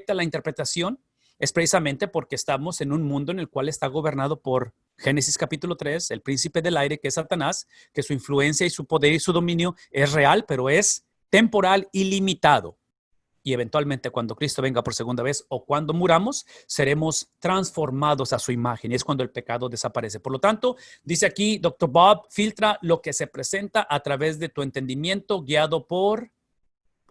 afecta la interpretación es precisamente porque estamos en un mundo en el cual está gobernado por Génesis capítulo 3, el príncipe del aire, que es Satanás, que su influencia y su poder y su dominio es real, pero es temporal y limitado. Y eventualmente cuando Cristo venga por segunda vez o cuando muramos, seremos transformados a su imagen. Y es cuando el pecado desaparece. Por lo tanto, dice aquí, Dr. Bob, filtra lo que se presenta a través de tu entendimiento guiado por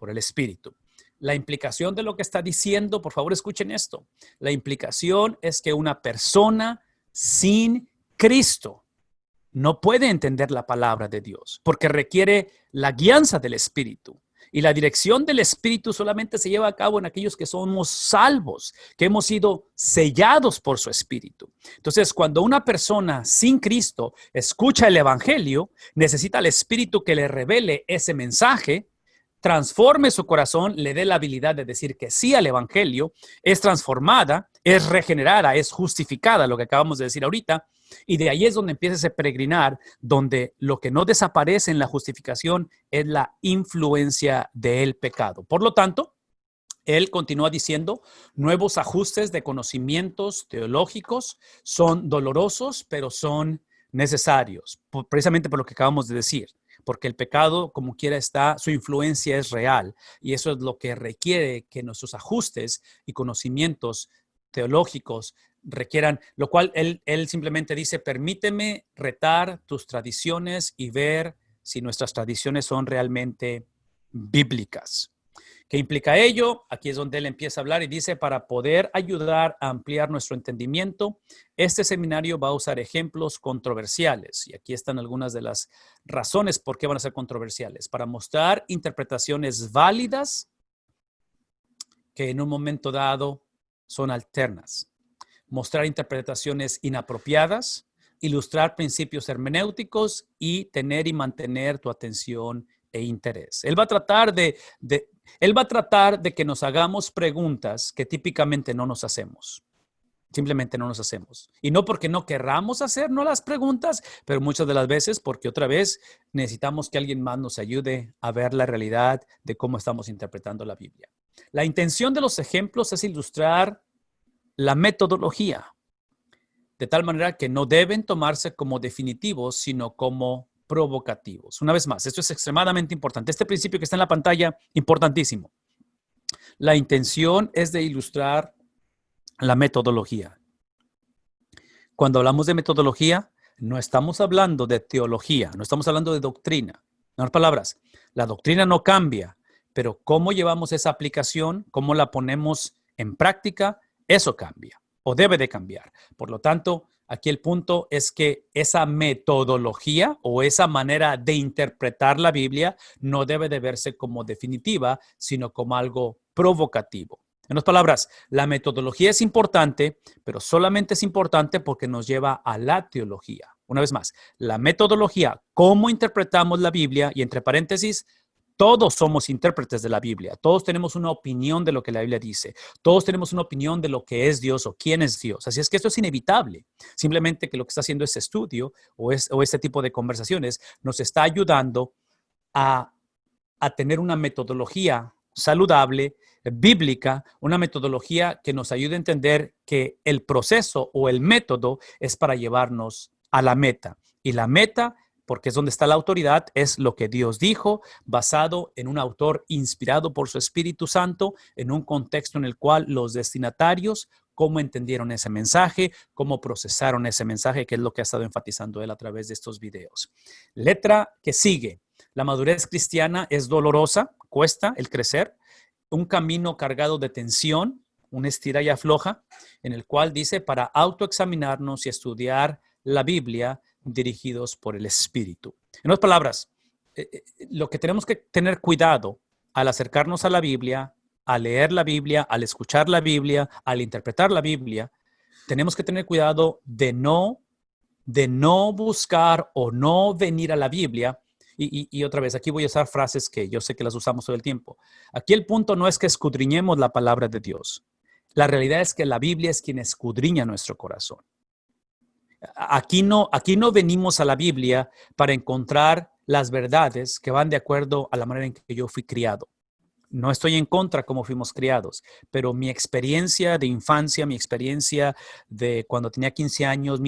el Espíritu. La implicación de lo que está diciendo, por favor escuchen esto. La implicación es que una persona sin Cristo no puede entender la palabra de Dios porque requiere la guianza del Espíritu. Y la dirección del Espíritu solamente se lleva a cabo en aquellos que somos salvos, que hemos sido sellados por su Espíritu. Entonces, cuando una persona sin Cristo escucha el Evangelio, necesita al Espíritu que le revele ese mensaje, transforme su corazón, le dé la habilidad de decir que sí al Evangelio, es transformada, es regenerada, es justificada, lo que acabamos de decir ahorita, y de ahí es donde empieza ese peregrinar, donde lo que no desaparece en la justificación es la influencia del pecado. Por lo tanto, él continúa diciendo, nuevos ajustes de conocimientos teológicos son dolorosos, pero son necesarios, precisamente por lo que acabamos de decir. Porque el pecado, como quiera está, su influencia es real y eso es lo que requiere que nuestros ajustes y conocimientos teológicos requieran, lo cual él simplemente dice, permíteme retar tus tradiciones y ver si nuestras tradiciones son realmente bíblicas. ¿Qué implica ello? Aquí es donde él empieza a hablar y dice, para poder ayudar a ampliar nuestro entendimiento, este seminario va a usar ejemplos controversiales. Y aquí están algunas de las razones por qué van a ser controversiales. Para mostrar interpretaciones válidas que en un momento dado son alternas. Mostrar interpretaciones inapropiadas, ilustrar principios hermenéuticos y tener y mantener tu atención e interés. Él va a tratar de que nos hagamos preguntas que típicamente no nos hacemos. Simplemente no nos hacemos. Y no porque no querramos hacernos las preguntas, pero muchas de las veces porque otra vez necesitamos que alguien más nos ayude a ver la realidad de cómo estamos interpretando la Biblia. La intención de los ejemplos es ilustrar la metodología, de tal manera que no deben tomarse como definitivos, sino como provocativos. Una vez más, esto es extremadamente importante. Este principio que está en la pantalla, importantísimo. La intención es de ilustrar la metodología. Cuando hablamos de metodología, no estamos hablando de teología, no estamos hablando de doctrina. En otras palabras, la doctrina no cambia, pero cómo llevamos esa aplicación, cómo la ponemos en práctica, eso cambia o debe de cambiar. Por lo tanto, aquí el punto es que esa metodología o esa manera de interpretar la Biblia no debe de verse como definitiva, sino como algo provocativo. En otras palabras, la metodología es importante, pero solamente es importante porque nos lleva a la teología. Una vez más, la metodología, cómo interpretamos la Biblia, y entre paréntesis, todos somos intérpretes de la Biblia. Todos tenemos una opinión de lo que la Biblia dice. Todos tenemos una opinión de lo que es Dios o quién es Dios. Así es que esto es inevitable. Simplemente que lo que está haciendo este estudio o este tipo de conversaciones nos está ayudando a tener una metodología saludable, bíblica, una metodología que nos ayude a entender que el proceso o el método es para llevarnos a la meta. Y la meta, porque es donde está la autoridad, es lo que Dios dijo, basado en un autor inspirado por su Espíritu Santo, en un contexto en el cual los destinatarios, cómo entendieron ese mensaje, cómo procesaron ese mensaje, que es lo que ha estado enfatizando él a través de estos videos. Letra que sigue. La madurez cristiana es dolorosa, cuesta el crecer, un camino cargado de tensión, un estira y afloja, en el cual dice para autoexaminarnos y estudiar la Biblia dirigidos por el Espíritu. En otras palabras, lo que tenemos que tener cuidado al acercarnos a la Biblia, al leer la Biblia, al escuchar la Biblia, al interpretar la Biblia, tenemos que tener cuidado de no buscar o no venir a la Biblia. Y otra vez, aquí voy a usar frases que yo sé que las usamos todo el tiempo. Aquí el punto no es que escudriñemos la palabra de Dios. La realidad es que la Biblia es quien escudriña nuestro corazón. Aquí no venimos a la Biblia para encontrar las verdades que van de acuerdo a la manera en que yo fui criado. No estoy en contra cómo fuimos criados, pero mi experiencia de infancia, mi experiencia de cuando tenía 15 años,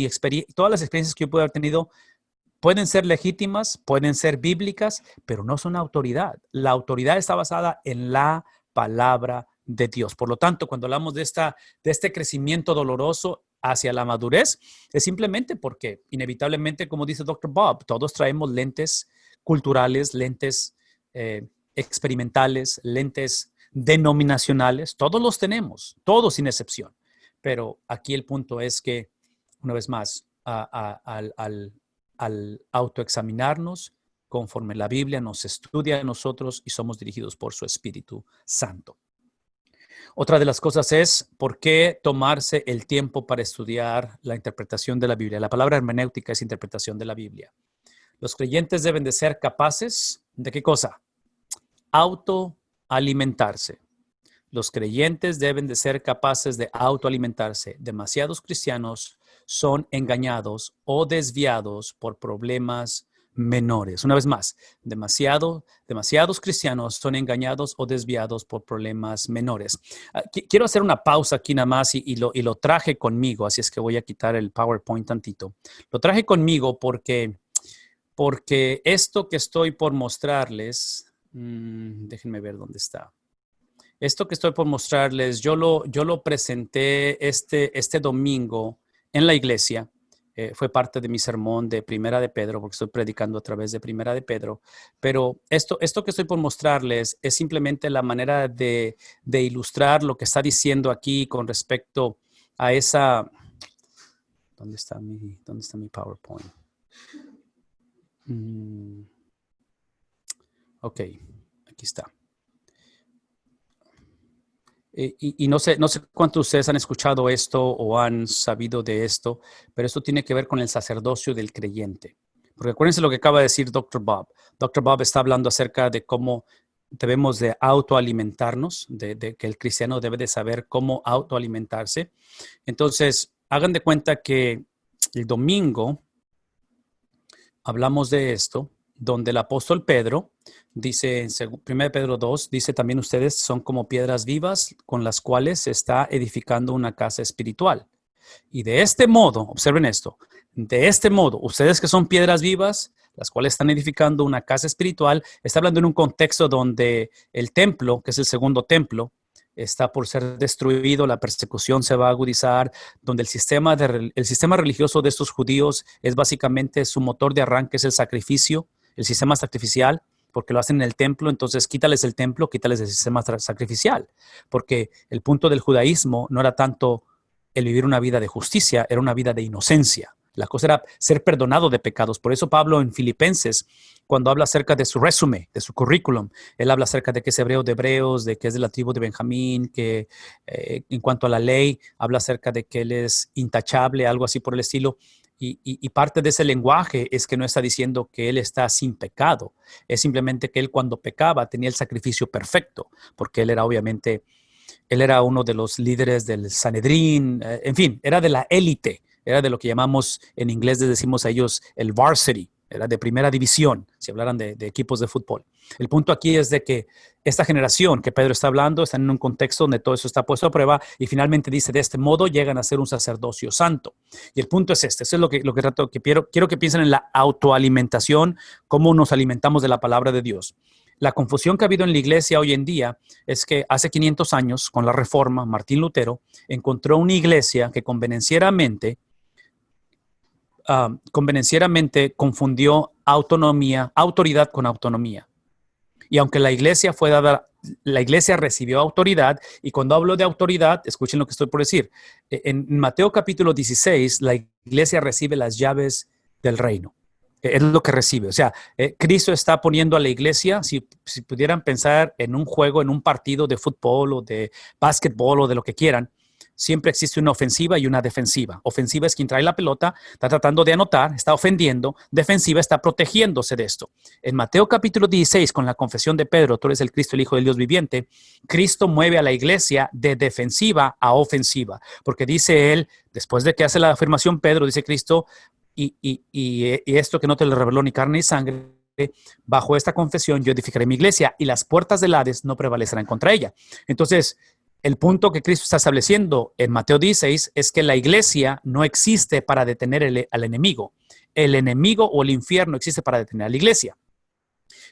todas las experiencias que yo puedo haber tenido pueden ser legítimas, pueden ser bíblicas, pero no son autoridad. La autoridad está basada en la palabra de Dios. Por lo tanto, cuando hablamos de este crecimiento doloroso hacia la madurez, es simplemente porque inevitablemente, como dice Dr. Bob, todos traemos lentes culturales, lentes experimentales, lentes denominacionales, todos los tenemos, todos sin excepción. Pero aquí el punto es que, una vez más, al autoexaminarnos, conforme la Biblia nos estudia a nosotros y somos dirigidos por su Espíritu Santo. Otra de las cosas es, ¿por qué tomarse el tiempo para estudiar la interpretación de la Biblia? La palabra hermenéutica es interpretación de la Biblia. Los creyentes deben de ser capaces, ¿de qué cosa? Autoalimentarse. Los creyentes deben de ser capaces de autoalimentarse. Demasiados cristianos son engañados o desviados por problemas menores. Una vez más, demasiados cristianos son engañados o desviados por problemas menores. Quiero hacer una pausa aquí nada más y lo traje conmigo, así es que voy a quitar el PowerPoint tantito. Lo traje conmigo porque esto que estoy por mostrarles, déjenme ver dónde está. Esto que estoy por mostrarles, yo lo presenté este domingo en la iglesia. Fue parte de mi sermón de Primera de Pedro, porque estoy predicando a través de Primera de Pedro. Pero esto que estoy por mostrarles es simplemente la manera de ilustrar lo que está diciendo aquí con respecto a esa... ¿Dónde está mi PowerPoint? Ok, aquí está. Y no sé cuántos de ustedes han escuchado esto o han sabido de esto, pero esto tiene que ver con el sacerdocio del creyente. Porque acuérdense lo que acaba de decir Dr. Bob. Dr. Bob está hablando acerca de cómo debemos de autoalimentarnos, de que el cristiano debe de saber cómo autoalimentarse. Entonces, hagan de cuenta que el domingo hablamos de esto, donde el apóstol Pedro dice en 1 Pedro 2, dice también ustedes son como piedras vivas con las cuales se está edificando una casa espiritual. Y de este modo, observen esto, de este modo, ustedes que son piedras vivas, las cuales están edificando una casa espiritual, está hablando en un contexto donde el templo, que es el segundo templo, está por ser destruido, la persecución se va a agudizar, donde el sistema religioso de estos judíos es básicamente su motor de arranque, es el sacrificio, el sistema sacrificial, porque lo hacen en el templo, entonces quítales el templo, quítales el sistema sacrificial, porque el punto del judaísmo no era tanto el vivir una vida de justicia, era una vida de inocencia. La cosa era ser perdonado de pecados. Por eso Pablo en Filipenses, cuando habla acerca de su resumen, de su currículum, él habla acerca de que es hebreo de hebreos, de que es de la tribu de Benjamín, que en cuanto a la ley, habla acerca de que él es intachable, algo así por el estilo. Y parte de ese lenguaje es que no está diciendo que él está sin pecado. Es simplemente que él cuando pecaba tenía el sacrificio perfecto, porque él era obviamente, él era uno de los líderes del Sanedrín, en fin, era de la élite. Era de lo que llamamos, en inglés les decimos a ellos, el varsity, era de primera división, si hablaran de equipos de fútbol. El punto aquí es de que esta generación que Pedro está hablando está en un contexto donde todo eso está puesto a prueba y finalmente dice, de este modo llegan a ser un sacerdocio santo. Y el punto es este, eso es lo que trato, quiero que piensen en la autoalimentación, cómo nos alimentamos de la palabra de Dios. La confusión que ha habido en la iglesia hoy en día es que hace 500 años, con la Reforma, Martín Lutero encontró una iglesia que convenencieramente confundió autoridad con autonomía. Y aunque la iglesia fue dada, la iglesia recibió autoridad, y cuando hablo de autoridad, escuchen lo que estoy por decir. En Mateo capítulo 16, la iglesia recibe las llaves del reino. Es lo que recibe. O sea, Cristo está poniendo a la iglesia, si pudieran pensar en un juego, en un partido de fútbol o de básquetbol o de lo que quieran, siempre existe una ofensiva y una defensiva. Ofensiva es quien trae la pelota, está tratando de anotar, está ofendiendo. Defensiva está protegiéndose de esto. En Mateo capítulo 16, con la confesión de Pedro, tú eres el Cristo, el Hijo del Dios viviente, Cristo mueve a la iglesia de defensiva a ofensiva. Porque dice él, después de que hace la afirmación Pedro, dice Cristo, y esto que no te lo reveló ni carne ni sangre, bajo esta confesión yo edificaré mi iglesia y las puertas del Hades no prevalecerán contra ella. Entonces, el punto que Cristo está estableciendo en Mateo 16 es que la iglesia no existe para detener al enemigo. El enemigo o el infierno existe para detener a la iglesia.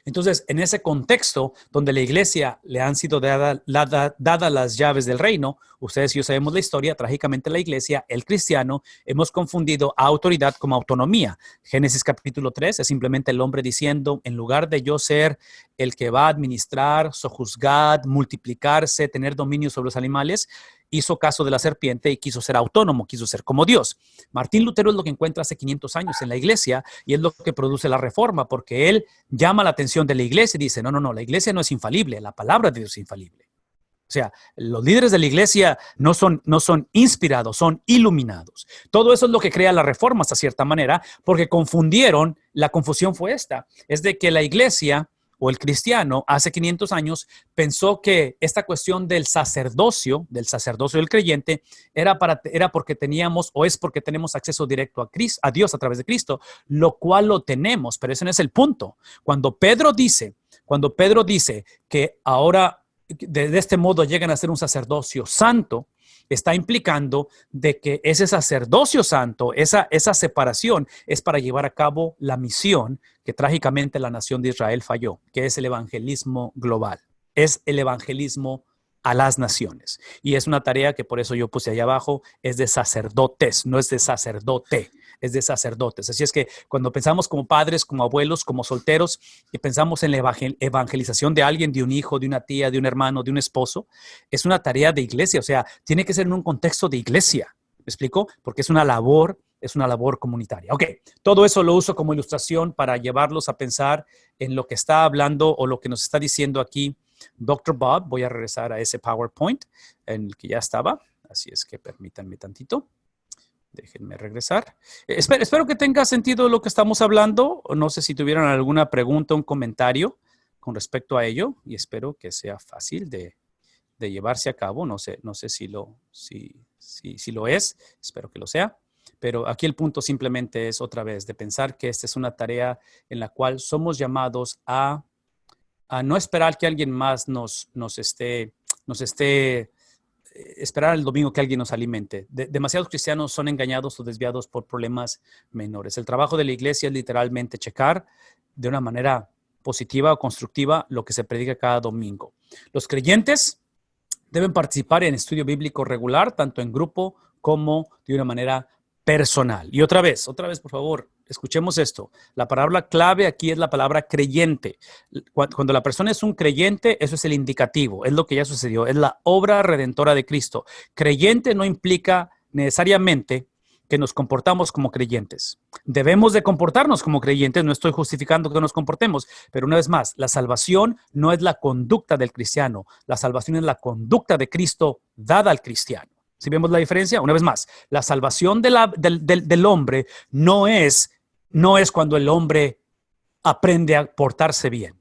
Entonces, en ese contexto donde la iglesia le han sido dadas las llaves del reino, ustedes y yo sabemos la historia, trágicamente la iglesia, el cristiano, hemos confundido autoridad como autonomía. Génesis capítulo 3 es simplemente el hombre diciendo, en lugar de yo ser el que va a administrar, sojuzgar, multiplicarse, tener dominio sobre los animales, hizo caso de la serpiente y quiso ser autónomo, quiso ser como Dios. Martín Lutero es lo que encuentra hace 500 años en la iglesia y es lo que produce la reforma, porque él llama la atención de la iglesia y dice, no, la iglesia no es infalible, la palabra de Dios es infalible. O sea, los líderes de la iglesia no son inspirados, son iluminados. Todo eso es lo que crea la reforma hasta cierta manera, porque confundieron, la confusión fue esta, es de que la iglesia o el cristiano hace 500 años pensó que esta cuestión del sacerdocio del creyente era porque teníamos o es porque tenemos acceso directo a Dios a través de Cristo, lo cual lo tenemos, pero ese no es el punto. Cuando Pedro dice que ahora de este modo llegan a ser un sacerdocio santo, está implicando de que ese sacerdocio santo, esa separación es para llevar a cabo la misión que trágicamente la nación de Israel falló, que es el evangelismo global, es el evangelismo a las naciones. Y es una tarea que por eso yo puse ahí abajo, es de sacerdotes, no es de sacerdote, es de sacerdotes. Así es que cuando pensamos como padres, como abuelos, como solteros, y pensamos en la evangelización de alguien, de un hijo, de una tía, de un hermano, de un esposo, es una tarea de iglesia, o sea, tiene que ser en un contexto de iglesia, ¿me explico? Porque es una labor comunitaria. Ok, todo eso lo uso como ilustración para llevarlos a pensar en lo que está hablando o lo que nos está diciendo aquí Dr. Bob. Voy a regresar a ese PowerPoint en el que ya estaba, así es que permítanme tantito. Déjenme regresar. Espero que tenga sentido lo que estamos hablando. No sé si tuvieran alguna pregunta, un comentario con respecto a ello, y espero que sea fácil de llevarse a cabo. No sé si lo es, espero que lo sea. Pero aquí el punto simplemente es otra vez de pensar que esta es una tarea en la cual somos llamados a no esperar que alguien más nos esté esperar el domingo que alguien nos alimente. Demasiados cristianos son engañados o desviados por problemas menores. El trabajo de la iglesia es literalmente checar de una manera positiva o constructiva lo que se predica cada domingo. Los creyentes deben participar en estudio bíblico regular, tanto en grupo como de una manera personal. Y otra vez, por favor, escuchemos esto. La palabra clave aquí es la palabra creyente. Cuando la persona es un creyente, eso es el indicativo, es lo que ya sucedió, es la obra redentora de Cristo. Creyente no implica necesariamente que nos comportamos como creyentes. Debemos de comportarnos como creyentes, no estoy justificando que nos comportemos, pero una vez más, la salvación no es la conducta del cristiano, la salvación es la conducta de Cristo dada al cristiano. ¿Sí vemos la diferencia? Una vez más, la salvación del hombre no es cuando el hombre aprende a portarse bien.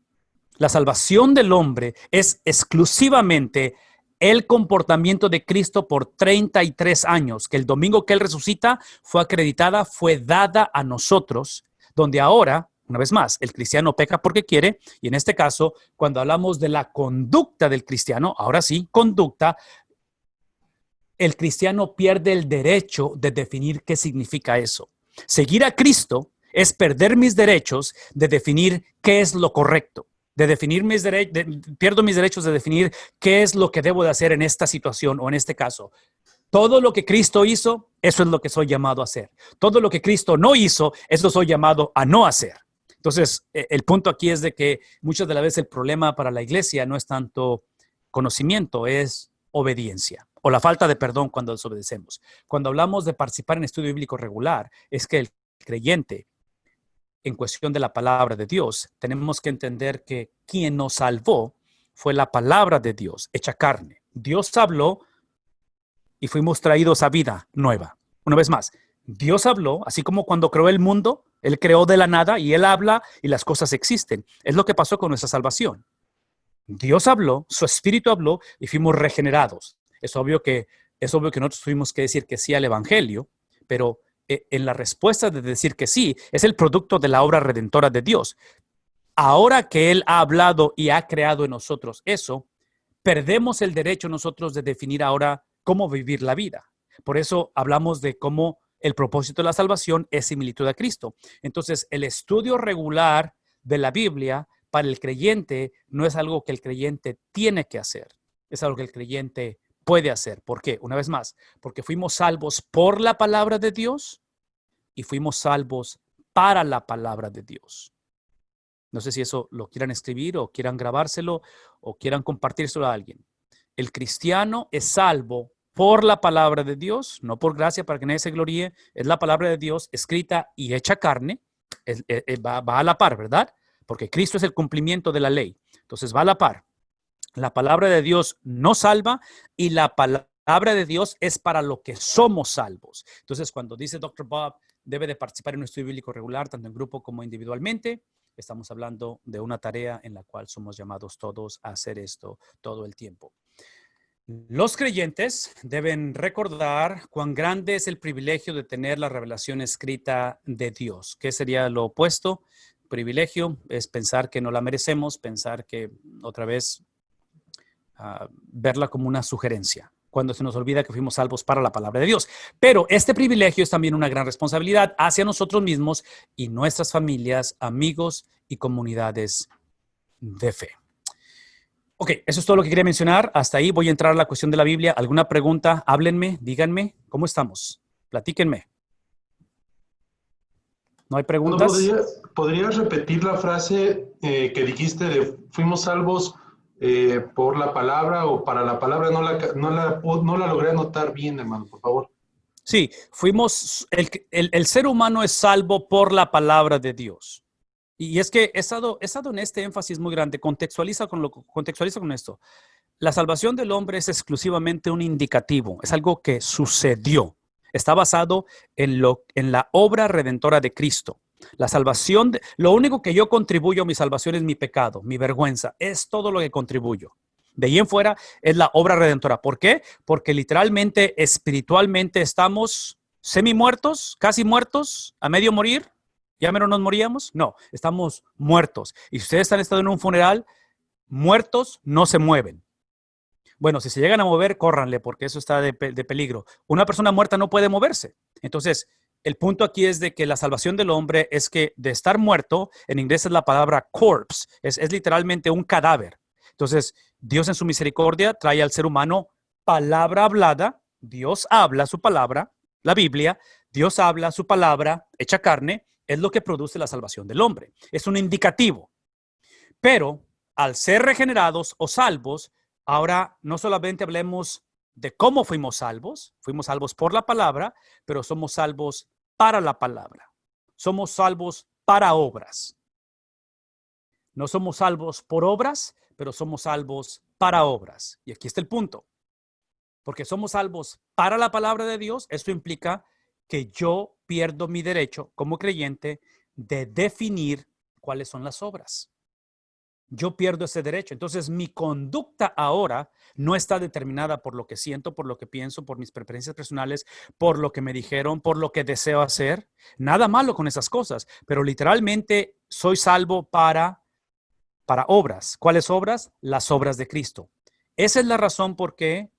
La salvación del hombre es exclusivamente el comportamiento de Cristo por 33 años, que el domingo que Él resucita fue acreditada, fue dada a nosotros, donde ahora, una vez más, el cristiano peca porque quiere, y en este caso, cuando hablamos de la conducta del cristiano, ahora sí, conducta, el cristiano pierde el derecho de definir qué significa eso. Seguir a Cristo es perder mis derechos de definir qué es lo correcto, de definir pierdo mis derechos de definir qué es lo que debo de hacer en esta situación o en este caso. Todo lo que Cristo hizo, eso es lo que soy llamado a hacer. Todo lo que Cristo no hizo, eso soy llamado a no hacer. Entonces, el punto aquí es de que muchas de las veces el problema para la iglesia no es tanto conocimiento, es obediencia o la falta de perdón cuando desobedecemos. Cuando hablamos de participar en estudio bíblico regular, es que el creyente, en cuestión de la palabra de Dios, tenemos que entender que quien nos salvó fue la palabra de Dios, hecha carne. Dios habló y fuimos traídos a vida nueva. Una vez más, Dios habló, así como cuando creó el mundo, Él creó de la nada y Él habla y las cosas existen. Es lo que pasó con nuestra salvación. Dios habló, su Espíritu habló y fuimos regenerados. Es obvio que nosotros tuvimos que decir que sí al Evangelio, pero en la respuesta de decir que sí, es el producto de la obra redentora de Dios. ahora que Él ha hablado y ha creado en nosotros eso, perdemos el derecho nosotros de definir ahora cómo vivir la vida. Por eso hablamos de cómo el propósito de la salvación es similitud a Cristo. Entonces, el estudio regular de la Biblia para el creyente no es algo que el creyente tiene que hacer, es algo que el creyente puede hacer. ¿Por qué? Una vez más, porque fuimos salvos por la palabra de Dios y fuimos salvos para la palabra de Dios. No sé si eso lo quieran escribir o quieran grabárselo o quieran compartírselo a alguien. El cristiano es salvo por la palabra de Dios, no por gracia para que nadie se gloríe. Es la palabra de Dios escrita y hecha carne. Va a la par, ¿verdad? Porque Cristo es el cumplimiento de la ley. Entonces va a la par. La palabra de Dios no salva y la palabra de Dios es para lo que somos salvos. Entonces, cuando dice Dr. Bob, debe de participar en un estudio bíblico regular, tanto en grupo como individualmente, estamos hablando de una tarea en la cual somos llamados todos a hacer esto todo el tiempo. Los creyentes deben recordar cuán grande es el privilegio de tener la revelación escrita de Dios. ¿Qué sería lo opuesto? Privilegio es pensar que no la merecemos, pensar que otra vez verla como una sugerencia, cuando se nos olvida que fuimos salvos para la palabra de Dios. Pero este privilegio es también una gran responsabilidad hacia nosotros mismos y nuestras familias, amigos y comunidades de fe. Ok, eso es todo lo que quería mencionar. Hasta ahí voy a entrar a la cuestión de la Biblia. ¿Alguna pregunta? Háblenme, díganme, ¿cómo estamos? Platíquenme. ¿No hay ¿No preguntas? podrías repetir la frase que dijiste de fuimos salvos por la palabra o para la palabra? No la logré anotar bien, hermano, por favor. Sí, el ser humano es salvo por la palabra de Dios. Y es que he estado en este énfasis muy grande. Contextualiza con esto. La salvación del hombre es exclusivamente un indicativo, es algo que sucedió. Está basado en la obra redentora de Cristo. La salvación, lo único que yo contribuyo a mi salvación es mi pecado, mi vergüenza, es todo lo que contribuyo. De ahí en fuera es la obra redentora. ¿Por qué? Porque literalmente, espiritualmente estamos semi muertos, casi muertos, a medio morir. ¿Ya menos nos moríamos? No, estamos muertos. Y si ustedes han estado en un funeral, muertos no se mueven. Bueno, si se llegan a mover, córranle, porque eso está de peligro. Una persona muerta no puede moverse. Entonces, el punto aquí es de que la salvación del hombre es que de estar muerto, en inglés es la palabra corpse, es literalmente un cadáver. Entonces, Dios en su misericordia trae al ser humano palabra hablada, Dios habla su palabra, la Biblia, Dios habla su palabra hecha carne, es lo que produce la salvación del hombre. Es un indicativo. Pero al ser regenerados o salvos, ahora no solamente hablemos de cómo fuimos salvos por la palabra, pero somos salvos para la palabra. Somos salvos para obras. No somos salvos por obras, pero somos salvos para obras. Y aquí está el punto. Porque somos salvos para la palabra de Dios, esto implica que yo pierdo mi derecho como creyente de definir cuáles son las obras. Yo pierdo ese derecho. Entonces, mi conducta ahora no está determinada por lo que siento, por lo que pienso, por mis preferencias personales, por lo que me dijeron, por lo que deseo hacer. Nada malo con esas cosas, pero literalmente soy salvo para obras. ¿Cuáles obras? Las obras de Cristo. Esa es la razón por qué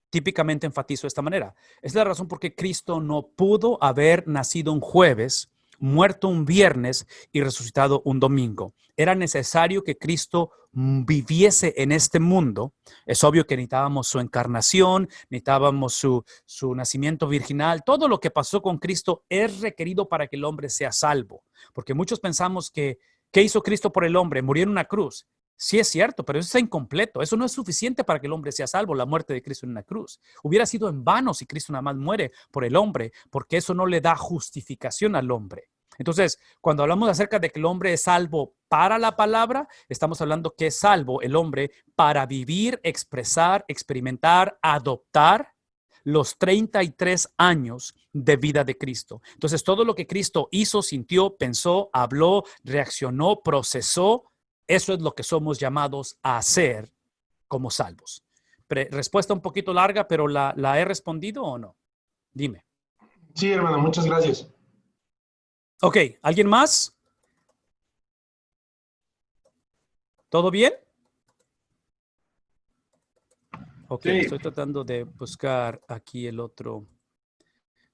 típicamente enfatizo de esta manera. Es la razón por qué Cristo no pudo haber nacido un jueves, muerto un viernes y resucitado un domingo. Era necesario que Cristo viviese en este mundo. Es obvio que necesitábamos su encarnación, necesitábamos su nacimiento virginal. Todo lo que pasó con Cristo es requerido para que el hombre sea salvo. Porque muchos pensamos que, ¿qué hizo Cristo por el hombre? Murió en una cruz. Sí es cierto, pero eso está incompleto. Eso no es suficiente para que el hombre sea salvo, la muerte de Cristo en una cruz. Hubiera sido en vano si Cristo nada más muere por el hombre, porque eso no le da justificación al hombre. Entonces, cuando hablamos acerca de que el hombre es salvo para la palabra, estamos hablando que es salvo el hombre para vivir, expresar, experimentar, adoptar los 33 años de vida de Cristo. Entonces, todo lo que Cristo hizo, sintió, pensó, habló, reaccionó, procesó, eso es lo que somos llamados a hacer como salvos. Respuesta un poquito larga, pero ¿la he respondido o no? Dime. Sí, hermano, muchas gracias. Ok, ¿alguien más? ¿Todo bien? Ok, Sí. estoy tratando de buscar aquí el otro.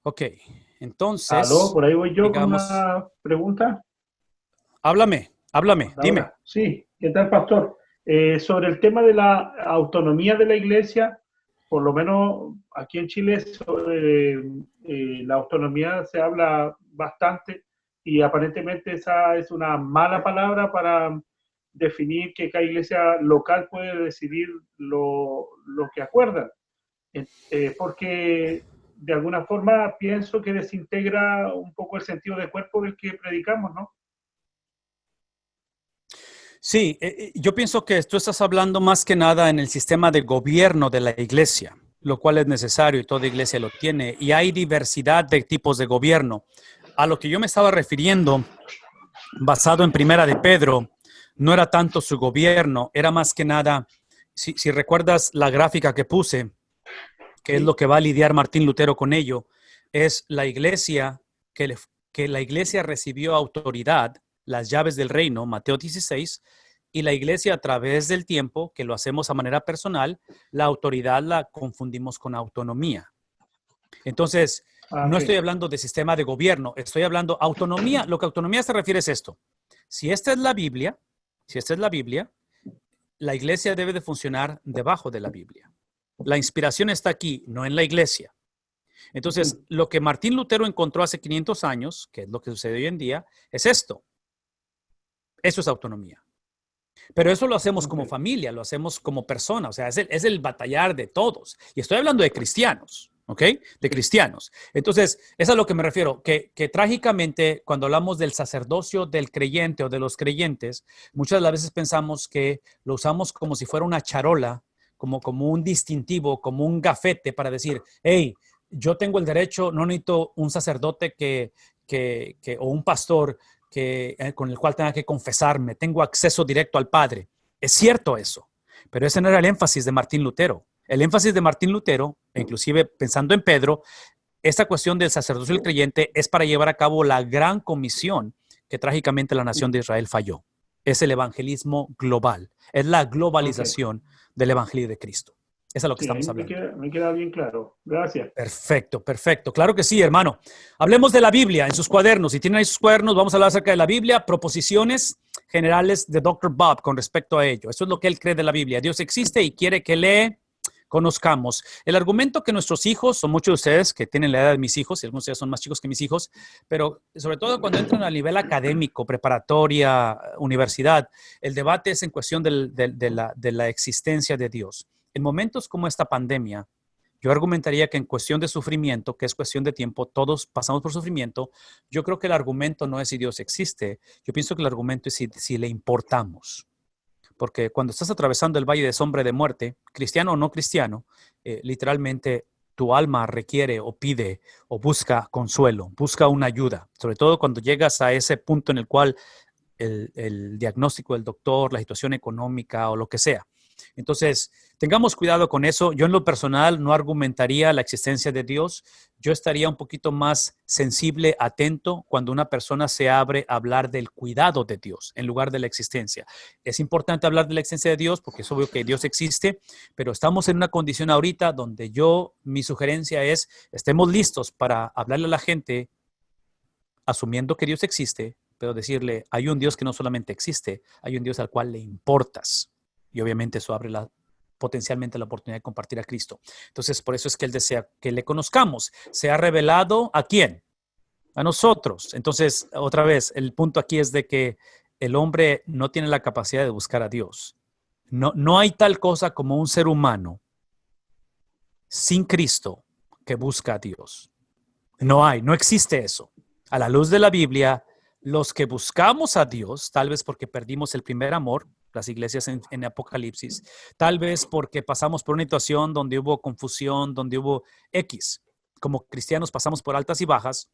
Ok, Aló, entonces, por ahí voy yo con digamos, una pregunta. háblame, dime. Ahora, sí, ¿qué tal, pastor? Sobre el tema de la autonomía de la iglesia, por lo menos aquí en Chile, sobre la autonomía se habla bastante y aparentemente esa es una mala palabra para definir que cada iglesia local puede decidir lo que acuerdan. Porque de alguna forma pienso que desintegra un poco el sentido de cuerpo del que predicamos, ¿no? Sí, yo pienso que tú estás hablando más que nada en el sistema de gobierno de la iglesia, lo cual es necesario y toda iglesia lo tiene. Y hay diversidad de tipos de gobierno. A lo que yo me estaba refiriendo, basado en Primera de Pedro, no era tanto su gobierno, era más que nada, si recuerdas la gráfica que puse, que es lo que va a lidiar Martín Lutero con ello, es la iglesia que la iglesia recibió autoridad, las llaves del reino, Mateo 16, y la iglesia a través del tiempo, que lo hacemos a manera personal, la autoridad la confundimos con autonomía. Entonces, no estoy Okay. hablando de sistema de gobierno, estoy hablando autonomía. Lo que autonomía se refiere es esto. Si esta es la Biblia, si esta es la Biblia, la iglesia debe de funcionar debajo de la Biblia. La inspiración está aquí, no en la iglesia. Entonces, lo que Martín Lutero encontró hace 500 años, que es lo que sucede hoy en día, es esto. Eso es autonomía. Pero eso lo hacemos como familia, lo hacemos como persona, o sea, es el batallar de todos. Y estoy hablando de cristianos, ¿ok? De cristianos. Entonces, es a lo que me refiero, que trágicamente cuando hablamos del sacerdocio del creyente o de los creyentes, muchas de las veces pensamos que lo usamos como si fuera una charola, como un distintivo, como un gafete para decir, hey, yo tengo el derecho, no necesito un sacerdote o un pastor con el cual tenga que confesarme, tengo acceso directo al Padre. Es cierto eso, pero ese no era el énfasis de Martín Lutero. El énfasis de Martín Lutero, inclusive pensando en Pedro, esta cuestión del sacerdocio del creyente es para llevar a cabo la gran comisión que trágicamente la nación de Israel falló. Es el evangelismo global, es la Okay. globalización del evangelio de Cristo. Eso es lo que Sí, ahí estamos hablando. me queda bien claro. Gracias. Perfecto, perfecto. Claro que sí, hermano. Hablemos de la Biblia en sus cuadernos. Si tienen ahí sus cuadernos, vamos a hablar acerca de la Biblia, proposiciones generales de Dr. Bob con respecto a ello. Eso es lo que él cree de la Biblia. Dios existe y quiere que le conozcamos. El argumento que nuestros hijos, o muchos de ustedes que tienen la edad de mis hijos, y algunos de ellos son más chicos que mis hijos, pero sobre todo cuando entran a nivel académico, preparatoria, universidad, el debate es en cuestión de la existencia de Dios. En momentos como esta pandemia, yo argumentaría que en cuestión de sufrimiento, que es cuestión de tiempo, todos pasamos por sufrimiento. Yo creo que el argumento no es si Dios existe. Yo pienso que el argumento es si le importamos. Porque cuando estás atravesando el valle de sombra de muerte, cristiano o no cristiano, literalmente tu alma requiere o pide o busca consuelo, busca una ayuda. Sobre todo cuando llegas a ese punto en el cual el diagnóstico del doctor, la situación económica o lo que sea. Entonces, tengamos cuidado con eso. Yo en lo personal no argumentaría la existencia de Dios. Yo estaría un poquito más sensible, atento cuando una persona se abre a hablar del cuidado de Dios en lugar de la existencia. Es importante hablar de la existencia de Dios porque es obvio que Dios existe, pero estamos en una condición ahorita donde mi sugerencia es, estemos listos para hablarle a la gente asumiendo que Dios existe, pero decirle, hay un Dios que no solamente existe, hay un Dios al cual le importas. Y obviamente eso abre potencialmente la oportunidad de compartir a Cristo. Entonces, por eso es que Él desea que le conozcamos. ¿Se ha revelado a quién? A nosotros. Entonces, otra vez, el punto aquí es de que el hombre no tiene la capacidad de buscar a Dios. No hay tal cosa como un ser humano sin Cristo que busca a Dios. No existe eso. A la luz de la Biblia, los que buscamos a Dios, tal vez porque perdimos el primer amor, las iglesias en Apocalipsis, tal vez porque pasamos por una situación donde hubo confusión, donde hubo X. Como cristianos pasamos por altas y bajas,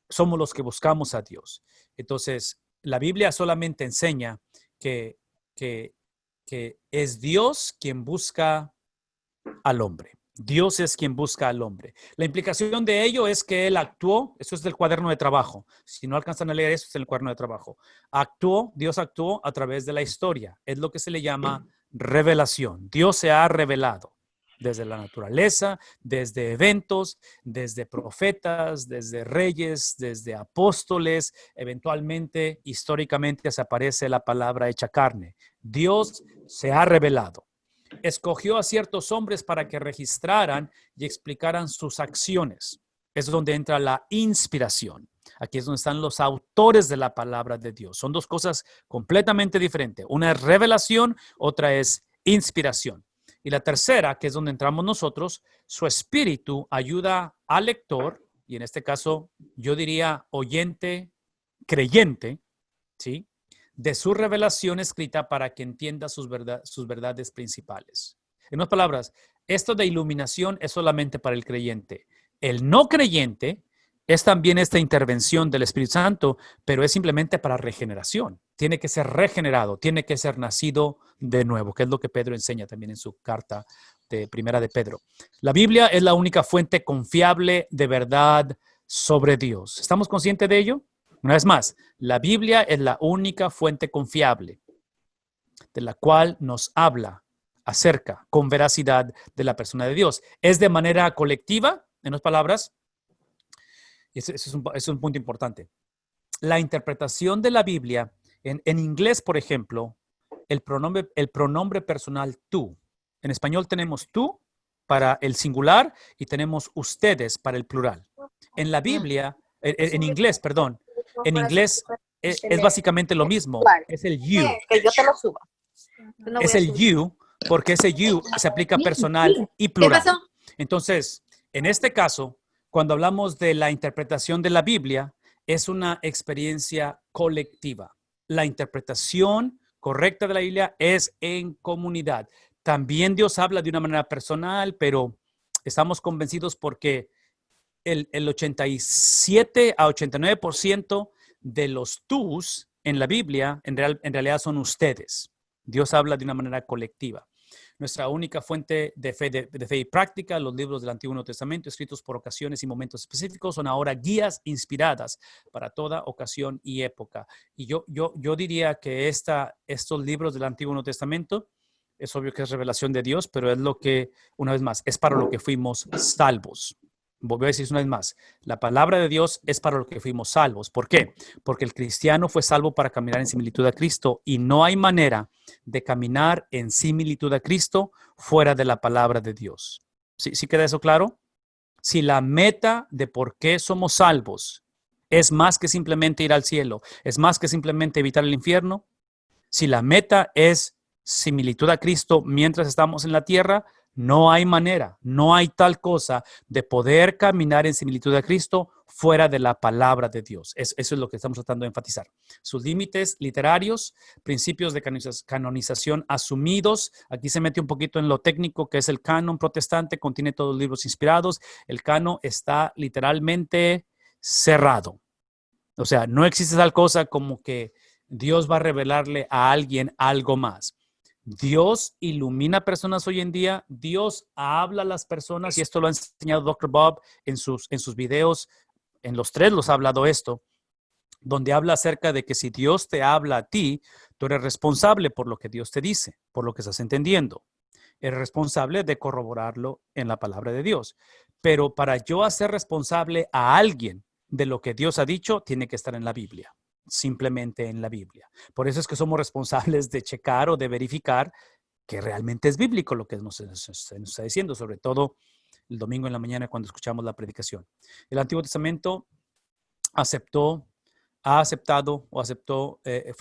somos los que buscamos a Dios. Entonces, la Biblia solamente enseña que es Dios quien busca al hombre. Dios es quien busca al hombre. La implicación de ello es que Él actuó, eso es del cuaderno de trabajo. Si no alcanzan a leer eso, es el cuaderno de trabajo. Dios actuó a través de la historia. Es lo que se le llama revelación. Dios se ha revelado desde la naturaleza, desde eventos, desde profetas, desde reyes, desde apóstoles. Eventualmente, históricamente, se aparece la palabra hecha carne. Dios se ha revelado. Escogió a ciertos hombres para que registraran y explicaran sus acciones. Es donde entra la inspiración. Aquí es donde están los autores de la palabra de Dios. Son dos cosas completamente diferentes. Una es revelación, otra es inspiración. Y la tercera, que es donde entramos nosotros, su espíritu ayuda al lector, y en este caso yo diría oyente, creyente, ¿sí?, de su revelación escrita para que entienda sus verdades principales. En otras palabras, esto de iluminación es solamente para el creyente. El no creyente es también esta intervención del Espíritu Santo, pero es simplemente para regeneración. Tiene que ser regenerado, tiene que ser nacido de nuevo, que es lo que Pedro enseña también en su carta de Primera de Pedro. La Biblia es la única fuente confiable de verdad sobre Dios. ¿Estamos conscientes de ello? Una vez más, la Biblia es la única fuente confiable de la cual nos habla acerca con veracidad de la persona de Dios. Es de manera colectiva, en otras palabras, y ese es un punto importante. La interpretación de la Biblia, en inglés, por ejemplo, el pronombre personal tú. En español tenemos tú para el singular y tenemos ustedes para el plural. En la Biblia, en inglés, perdón, en inglés es básicamente lo mismo. Es el you. Que yo te lo suba. Es el you porque ese you se aplica personal y plural. ¿Qué pasó? Entonces, en este caso, cuando hablamos de la interpretación de la Biblia, es una experiencia colectiva. La interpretación correcta de la Biblia es en comunidad. También Dios habla de una manera personal, pero estamos convencidos porque el 87 a 89% de los tús en la Biblia en realidad son ustedes. Dios habla de una manera colectiva. Nuestra única fuente de fe y práctica, los libros del Antiguo y Nuevo Testamento, escritos por ocasiones y momentos específicos, son ahora guías inspiradas para toda ocasión y época. Y yo diría que estos libros del Antiguo y Nuevo Testamento, es obvio que es revelación de Dios, pero es lo que, una vez más, es para lo que fuimos salvos. Voy a decir una vez más, la palabra de Dios es para lo que fuimos salvos. ¿Por qué? Porque el cristiano fue salvo para caminar en similitud a Cristo y no hay manera de caminar en similitud a Cristo fuera de la palabra de Dios. ¿Sí queda eso claro? Si la meta de por qué somos salvos es más que simplemente ir al cielo, es más que simplemente evitar el infierno, si la meta es similitud a Cristo mientras estamos en la tierra, no hay manera, no hay tal cosa de poder caminar en similitud a Cristo fuera de la palabra de Dios. Eso es lo que estamos tratando de enfatizar. Sus límites literarios, principios de canonización asumidos. Aquí se mete un poquito en lo técnico, que es el canon protestante, contiene todos los libros inspirados. El canon está literalmente cerrado. O sea, no existe tal cosa como que Dios va a revelarle a alguien algo más. Dios ilumina personas hoy en día, Dios habla a las personas, y esto lo ha enseñado Dr. Bob en sus videos, en los 3 los ha hablado esto, donde habla acerca de que si Dios te habla a ti, tú eres responsable por lo que Dios te dice, por lo que estás entendiendo. Eres responsable de corroborarlo en la palabra de Dios. Pero para yo hacer responsable a alguien de lo que Dios ha dicho, tiene que estar en la Biblia. Simplemente en la Biblia. Por eso es que somos responsables de checar o de verificar que realmente es bíblico lo que nos está diciendo, sobre todo el domingo en la mañana cuando escuchamos la predicación. El Antiguo Testamento fue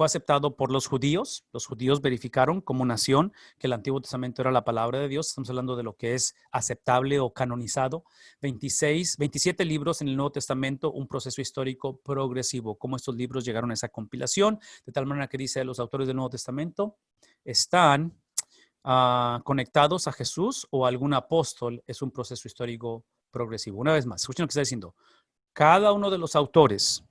aceptado por los judíos. Los judíos verificaron como nación que el Antiguo Testamento era la palabra de Dios. Estamos hablando de lo que es aceptable o canonizado. 27 libros en el Nuevo Testamento, un proceso histórico progresivo. Cómo estos libros llegaron a esa compilación, de tal manera que dice los autores del Nuevo Testamento están conectados a Jesús o a algún apóstol. Es un proceso histórico progresivo. Una vez más, escuchen lo que está diciendo. Cada uno de los autores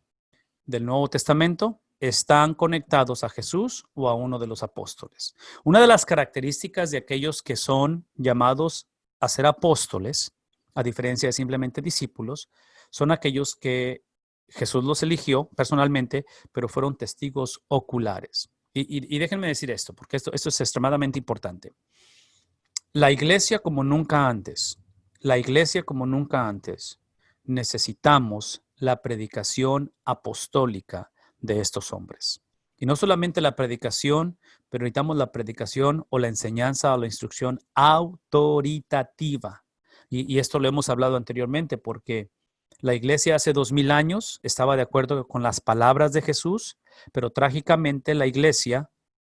del Nuevo Testamento están conectados a Jesús o a uno de los apóstoles. Una de las características de aquellos que son llamados a ser apóstoles, a diferencia de simplemente discípulos, son aquellos que Jesús los eligió personalmente, pero fueron testigos oculares. Y déjenme decir esto, porque esto es extremadamente importante. La iglesia como nunca antes, necesitamos la predicación apostólica de estos hombres. Y no solamente la predicación, pero necesitamos la predicación o la enseñanza o la instrucción autoritativa. Y esto lo hemos hablado anteriormente porque la iglesia hace 2000 años estaba de acuerdo con las palabras de Jesús, pero trágicamente la iglesia,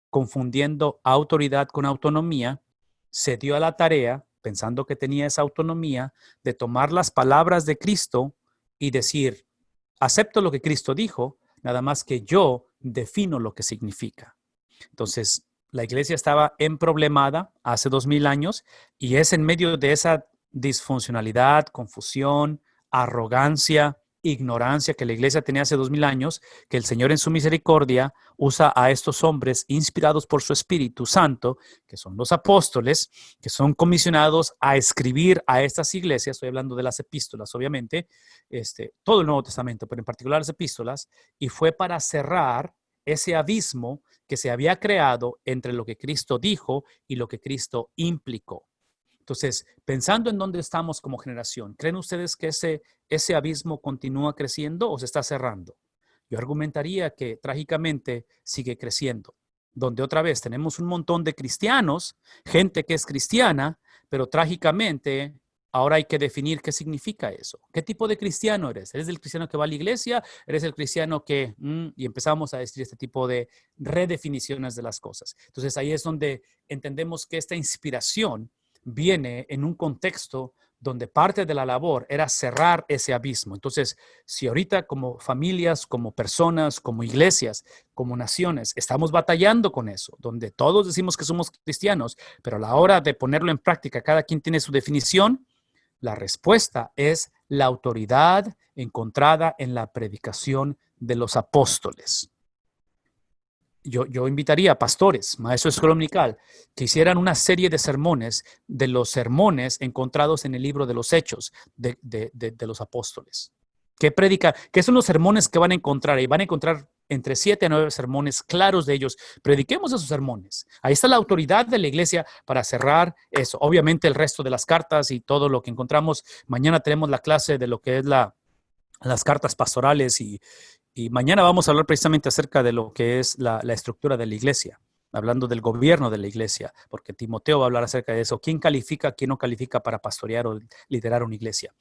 confundiendo autoridad con autonomía, se dio a la tarea, pensando que tenía esa autonomía, de tomar las palabras de Cristo y decir, acepto lo que Cristo dijo, nada más que yo defino lo que significa. Entonces, la iglesia estaba emproblemada hace 2000 años y es en medio de esa disfuncionalidad, confusión, arrogancia, ignorancia que la iglesia tenía hace 2000 años, que el Señor en su misericordia usa a estos hombres inspirados por su Espíritu Santo, que son los apóstoles, que son comisionados a escribir a estas iglesias. Estoy hablando de las epístolas, obviamente, todo el Nuevo Testamento, pero en particular las epístolas, y fue para cerrar ese abismo que se había creado entre lo que Cristo dijo y lo que Cristo implicó. Entonces, pensando en dónde estamos como generación, ¿creen ustedes que ese abismo continúa creciendo o se está cerrando? Yo argumentaría que trágicamente sigue creciendo, donde otra vez tenemos un montón de cristianos, gente que es cristiana, pero trágicamente ahora hay que definir qué significa eso. ¿Qué tipo de cristiano eres? ¿Eres el cristiano que va a la iglesia? ¿Eres el cristiano que...? Y empezamos a decir este tipo de redefiniciones de las cosas. Entonces, ahí es donde entendemos que esta inspiración viene en un contexto donde parte de la labor era cerrar ese abismo. Entonces, si ahorita como familias, como personas, como iglesias, como naciones, estamos batallando con eso, donde todos decimos que somos cristianos, pero a la hora de ponerlo en práctica, cada quien tiene su definición, la respuesta es la autoridad encontrada en la predicación de los apóstoles. Yo invitaría a pastores, maestros de escuela dominical, que hicieran una serie de sermones de los sermones encontrados en el libro de los Hechos de los apóstoles. ¿Qué son los sermones que van a encontrar? Y van a encontrar entre 7 a 9 sermones claros de ellos. Prediquemos esos sermones. Ahí está la autoridad de la iglesia para cerrar eso. Obviamente el resto de las cartas y todo lo que encontramos. Mañana tenemos la clase de lo que es las cartas pastorales y mañana vamos a hablar precisamente acerca de lo que es la estructura de la iglesia, hablando del gobierno de la iglesia, porque Timoteo va a hablar acerca de eso. ¿Quién califica, quién no califica para pastorear o liderar una iglesia?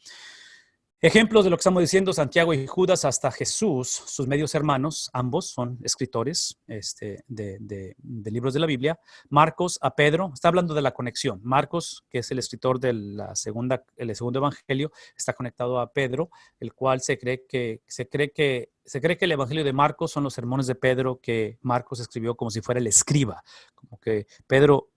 Ejemplos de lo que estamos diciendo: Santiago y Judas hasta Jesús, sus medios hermanos, ambos son escritores de libros de la Biblia. Marcos a Pedro, está hablando de la conexión. Marcos, que es el escritor del segundo evangelio, está conectado a Pedro, el cual se cree que el evangelio de Marcos son los sermones de Pedro que Marcos escribió como si fuera el escriba. Como que Pedro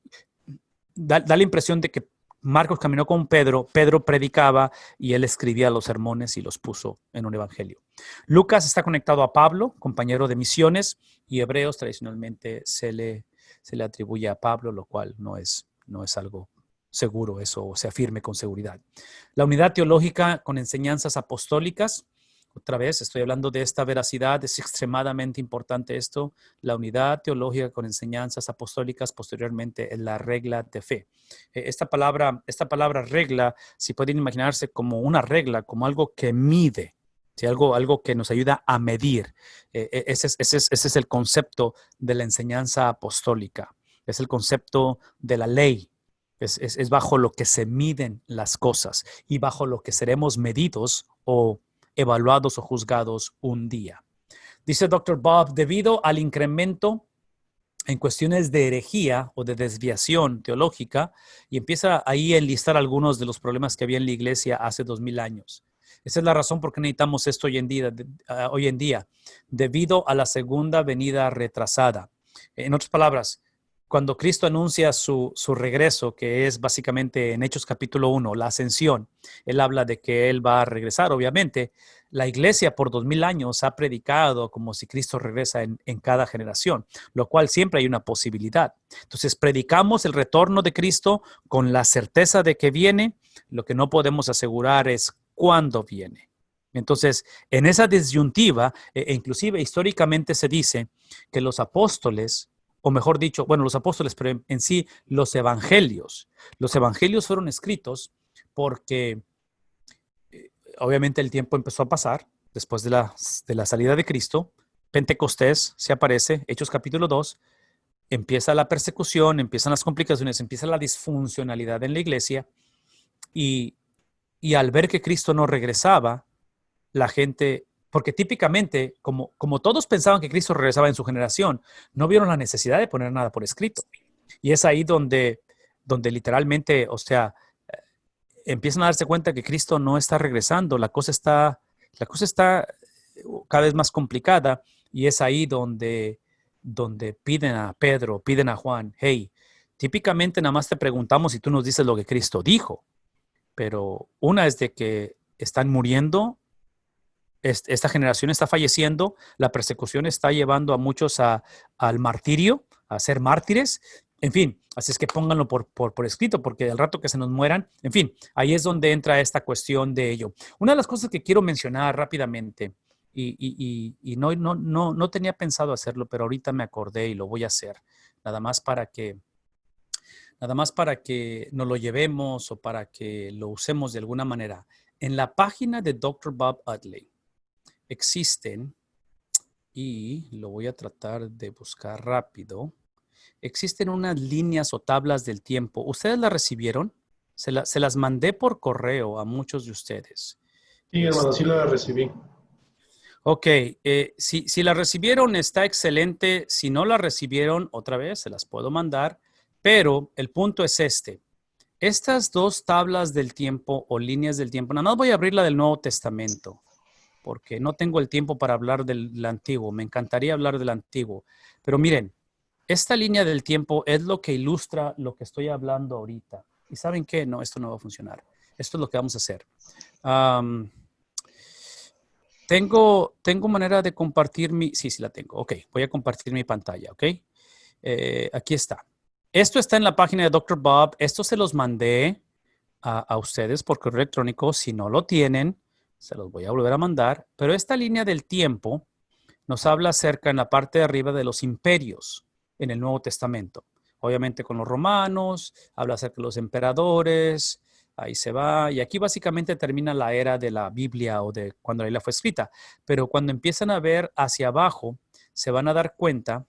da la impresión de que Marcos caminó con Pedro, Pedro predicaba y él escribía los sermones y los puso en un evangelio. Lucas está conectado a Pablo, compañero de misiones, y Hebreos tradicionalmente se le atribuye a Pablo, lo cual no es algo seguro eso, o se afirme con seguridad. La unidad teológica con enseñanzas apostólicas. Otra vez, estoy hablando de esta veracidad, es extremadamente importante esto. La unidad teológica con enseñanzas apostólicas, posteriormente en la regla de fe. Esta palabra regla, si pueden imaginarse como una regla, como algo que mide, ¿sí? algo que nos ayuda a medir. Ese es el concepto de la enseñanza apostólica. Es el concepto de la ley. Es bajo lo que se miden las cosas y bajo lo que seremos medidos o evaluados o juzgados un día. Dice Dr. Bob, debido al incremento en cuestiones de herejía o de desviación teológica, y empieza ahí a enlistar algunos de los problemas que había en la iglesia hace 2000 años. Esa es la razón por qué necesitamos esto hoy en día, debido a la segunda venida retrasada. En otras palabras, cuando Cristo anuncia su regreso, que es básicamente en Hechos capítulo 1, la ascensión, él habla de que él va a regresar, obviamente. la iglesia por 2000 años ha predicado como si Cristo regresa en cada generación, lo cual siempre hay una posibilidad. Entonces, predicamos el retorno de Cristo con la certeza de que viene. Lo que no podemos asegurar es cuándo viene. Entonces, en esa disyuntiva, inclusive históricamente se dice que los apóstoles, o mejor dicho, bueno, los apóstoles, pero en sí los evangelios fueron escritos porque obviamente el tiempo empezó a pasar después de la salida de Cristo. Pentecostés se aparece, Hechos capítulo 2, empieza la persecución, empiezan las complicaciones, empieza la disfuncionalidad en la iglesia y al ver que Cristo no regresaba, la gente, porque típicamente, como todos pensaban que Cristo regresaba en su generación, no vieron la necesidad de poner nada por escrito. Y es ahí donde literalmente, o sea, empiezan a darse cuenta que Cristo no está regresando, la cosa está cada vez más complicada, y es ahí donde piden a Pedro, piden a Juan, hey, típicamente nada más te preguntamos si tú nos dices lo que Cristo dijo, pero una es de que están muriendo, esta generación está falleciendo, la persecución está llevando a muchos al martirio, a ser mártires. En fin, así es que pónganlo por escrito, porque al rato que se nos mueran, en fin, ahí es donde entra esta cuestión de ello. Una de las cosas que quiero mencionar rápidamente, y no tenía pensado hacerlo, pero ahorita me acordé y lo voy a hacer, nada más para que nos lo llevemos o para que lo usemos de alguna manera. En la página de Dr. Bob Utley existen, y lo voy a tratar de buscar rápido, existen unas líneas o tablas del tiempo. ¿Ustedes las recibieron? Se las mandé por correo a muchos de ustedes. Sí, hermano, sí la recibí. Ok, si la recibieron está excelente. Si no la recibieron, otra vez se las puedo mandar. Pero el punto es este. Estas dos tablas del tiempo o líneas del tiempo, nada más voy a abrir la del Nuevo Testamento, porque no tengo el tiempo para hablar del Antiguo. Me encantaría hablar del Antiguo. Pero miren, esta línea del tiempo es lo que ilustra lo que estoy hablando ahorita. ¿Y saben qué? No, esto no va a funcionar. Esto es lo que vamos a hacer. Tengo manera de compartir mi... Sí, la tengo. Ok, voy a compartir mi pantalla, ok. Aquí está. Esto está en la página de Dr. Bob. Esto se los mandé a ustedes por correo electrónico. Si no lo tienen, se los voy a volver a mandar. Pero esta línea del tiempo nos habla acerca en la parte de arriba de los imperios en el Nuevo Testamento. Obviamente con los romanos, habla acerca de los emperadores, ahí se va. Y aquí básicamente termina la era de la Biblia o de cuando la Biblia fue escrita. Pero cuando empiezan a ver hacia abajo, se van a dar cuenta,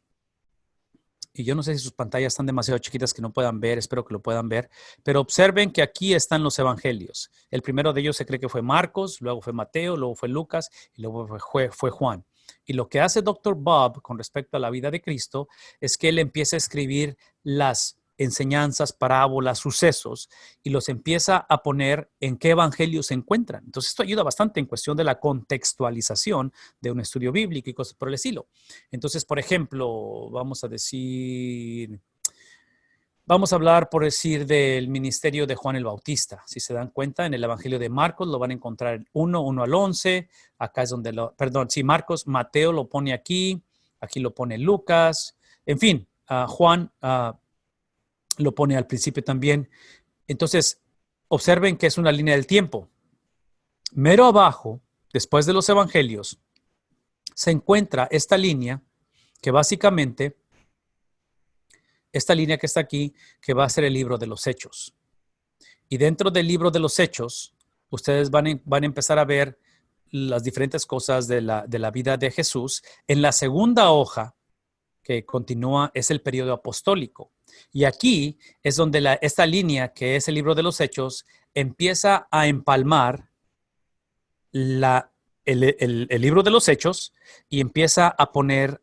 y yo no sé si sus pantallas están demasiado chiquitas que no puedan ver, espero que lo puedan ver, pero observen que aquí están los evangelios. El primero de ellos se cree que fue Marcos, luego fue Mateo, luego fue Lucas y luego fue Juan. Y lo que hace Dr. Bob con respecto a la vida de Cristo es que él empieza a escribir las enseñanzas, parábolas, sucesos, y los empieza a poner en qué evangelios se encuentran. Entonces esto ayuda bastante en cuestión de la contextualización de un estudio bíblico y cosas por el estilo. Entonces, por ejemplo, vamos a hablar, por decir, del ministerio de Juan el Bautista. Si se dan cuenta, en el Evangelio de Marcos lo van a encontrar en 1 al 11. Acá es donde Marcos, Mateo lo pone aquí lo pone Lucas. En fin, Juan lo pone al principio también. Entonces, observen que es una línea del tiempo. Mero abajo, después de los evangelios, se encuentra esta línea que básicamente... Esta línea que está aquí, que va a ser el libro de los Hechos. Y dentro del libro de los Hechos, ustedes van a empezar a ver las diferentes cosas de la vida de Jesús. En la segunda hoja, que continúa, es el periodo apostólico. Y aquí es donde esta línea, que es el libro de los Hechos, empieza a empalmar el libro de los Hechos y empieza a poner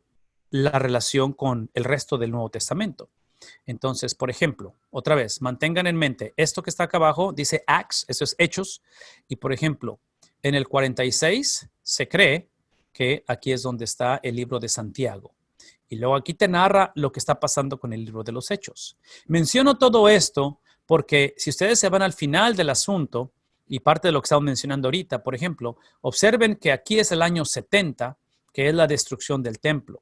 la relación con el resto del Nuevo Testamento. Entonces, por ejemplo, otra vez, mantengan en mente, esto que está acá abajo dice Acts, eso es Hechos, y por ejemplo, en el 46 se cree que aquí es donde está el libro de Santiago. Y luego aquí te narra lo que está pasando con el libro de los Hechos. Menciono todo esto porque si ustedes se van al final del asunto, y parte de lo que estamos mencionando ahorita. Por ejemplo, observen que aquí es el año 70, que es la destrucción del templo.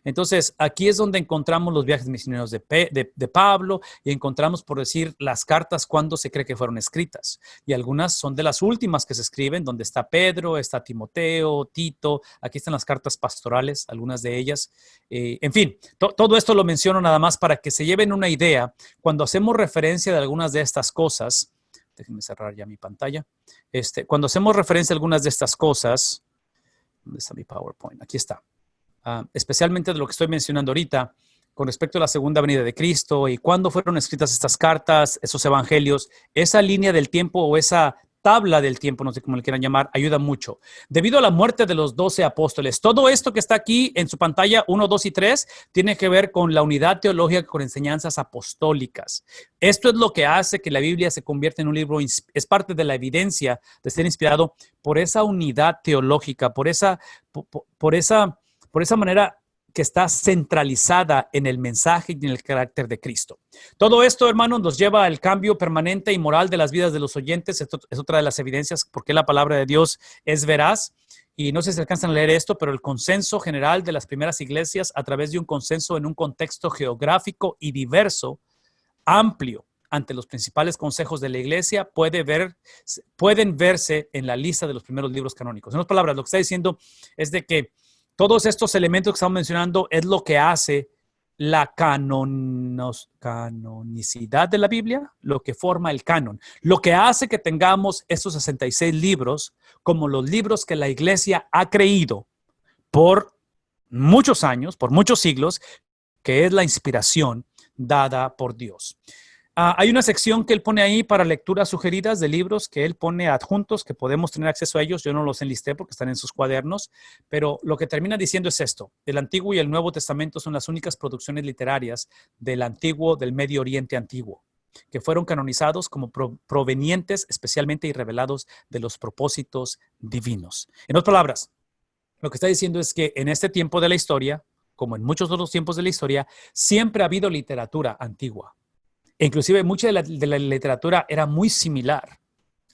Entonces, aquí es donde encontramos los viajes misioneros de Pablo y encontramos, por decir, las cartas cuando se cree que fueron escritas. Y algunas son de las últimas que se escriben, donde está Pedro, está Timoteo, Tito. Aquí están las cartas pastorales, algunas de ellas. En fin, todo esto lo menciono nada más para que se lleven una idea. Cuando hacemos referencia de algunas de estas cosas, déjenme cerrar ya mi pantalla. Cuando hacemos referencia a algunas de estas cosas, ¿dónde está mi PowerPoint? Aquí está. Especialmente de lo que estoy mencionando ahorita, con respecto a la segunda venida de Cristo y cuándo fueron escritas estas cartas, esos evangelios, esa línea del tiempo o esa tabla del tiempo, no sé cómo le quieran llamar, ayuda mucho. Debido a la muerte de los 12 apóstoles, todo esto que está aquí en su pantalla 1, 2 y 3 tiene que ver con la unidad teológica con enseñanzas apostólicas. Esto es lo que hace que la Biblia se convierta en un libro, es parte de la evidencia de ser inspirado por esa unidad teológica, por esa manera que está centralizada en el mensaje y en el carácter de Cristo. Todo esto, hermanos, nos lleva al cambio permanente y moral de las vidas de los oyentes. Esto es otra de las evidencias porque la palabra de Dios es veraz. Y no sé si alcanzan a leer esto, pero el consenso general de las primeras iglesias a través de un consenso en un contexto geográfico y diverso, amplio, ante los principales consejos de la iglesia, pueden verse en la lista de los primeros libros canónicos. En otras palabras, lo que está diciendo es de que todos estos elementos que estamos mencionando es lo que hace la canonicidad de la Biblia, lo que forma el canon, lo que hace que tengamos estos 66 libros como los libros que la iglesia ha creído por muchos años, por muchos siglos, que es la inspiración dada por Dios. Hay una sección que él pone ahí para lecturas sugeridas de libros que él pone adjuntos que podemos tener acceso a ellos. Yo no los enlisté porque están en sus cuadernos, pero lo que termina diciendo es esto. El Antiguo y el Nuevo Testamento son las únicas producciones literarias del Medio Oriente antiguo, que fueron canonizados como provenientes especialmente y revelados de los propósitos divinos. En otras palabras, lo que está diciendo es que en este tiempo de la historia, como en muchos otros tiempos de la historia, siempre ha habido literatura antigua. Inclusive mucha de la literatura era muy similar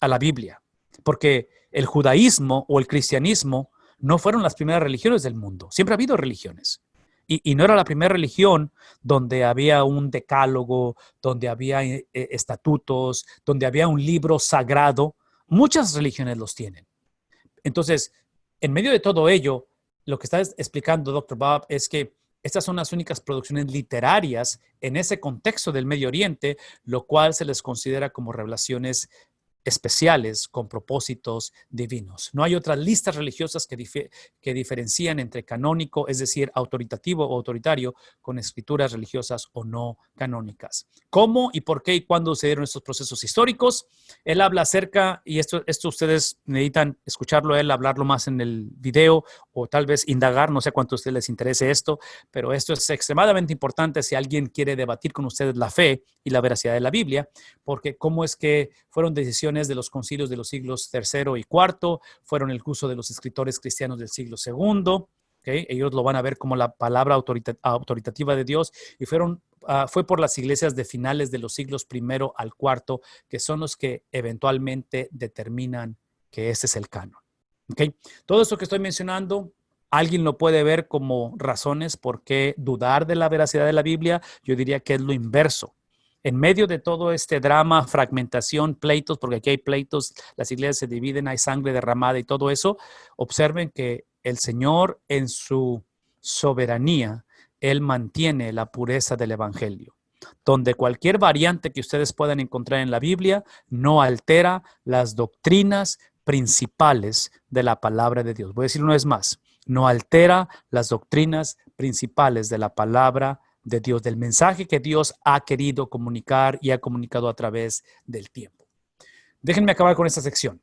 a la Biblia, porque el judaísmo o el cristianismo no fueron las primeras religiones del mundo. Siempre ha habido religiones. Y no era la primera religión donde había un decálogo, donde había estatutos, donde había un libro sagrado. Muchas religiones los tienen. Entonces, en medio de todo ello, lo que está explicando Dr. Bob es que estas son las únicas producciones literarias en ese contexto del Medio Oriente, lo cual se les considera como revelaciones especiales con propósitos divinos. No hay otras listas religiosas que diferencian entre canónico, es decir, autoritativo o autoritario, con escrituras religiosas o no canónicas. ¿Cómo y por qué y cuándo sucedieron estos procesos históricos? Él habla acerca, y esto ustedes necesitan escucharlo, él hablarlo más en el video o tal vez indagar, no sé cuánto a ustedes les interese esto, pero esto es extremadamente importante si alguien quiere debatir con ustedes la fe y la veracidad de la Biblia, porque cómo es que fueron decisiones de los concilios de los siglos III y IV, fueron el curso de los escritores cristianos del siglo II, ¿okay? Ellos lo van a ver como la palabra autoritativa de Dios, y fue por las iglesias de finales de los siglos I al IV, que son los que eventualmente determinan que ese es el canon. ¿Okay? Todo esto que estoy mencionando, alguien lo puede ver como razones por qué dudar de la veracidad de la Biblia. Yo diría que es lo inverso. En medio de todo este drama, fragmentación, pleitos, porque aquí hay pleitos, las iglesias se dividen, hay sangre derramada y todo eso, observen que el Señor en su soberanía, Él mantiene la pureza del Evangelio, donde cualquier variante que ustedes puedan encontrar en la Biblia no altera las doctrinas principales de la palabra de Dios. Voy a decir una vez más, no altera las doctrinas principales de la palabra de Dios, del mensaje que Dios ha querido comunicar y ha comunicado a través del tiempo. Déjenme acabar con esta sección.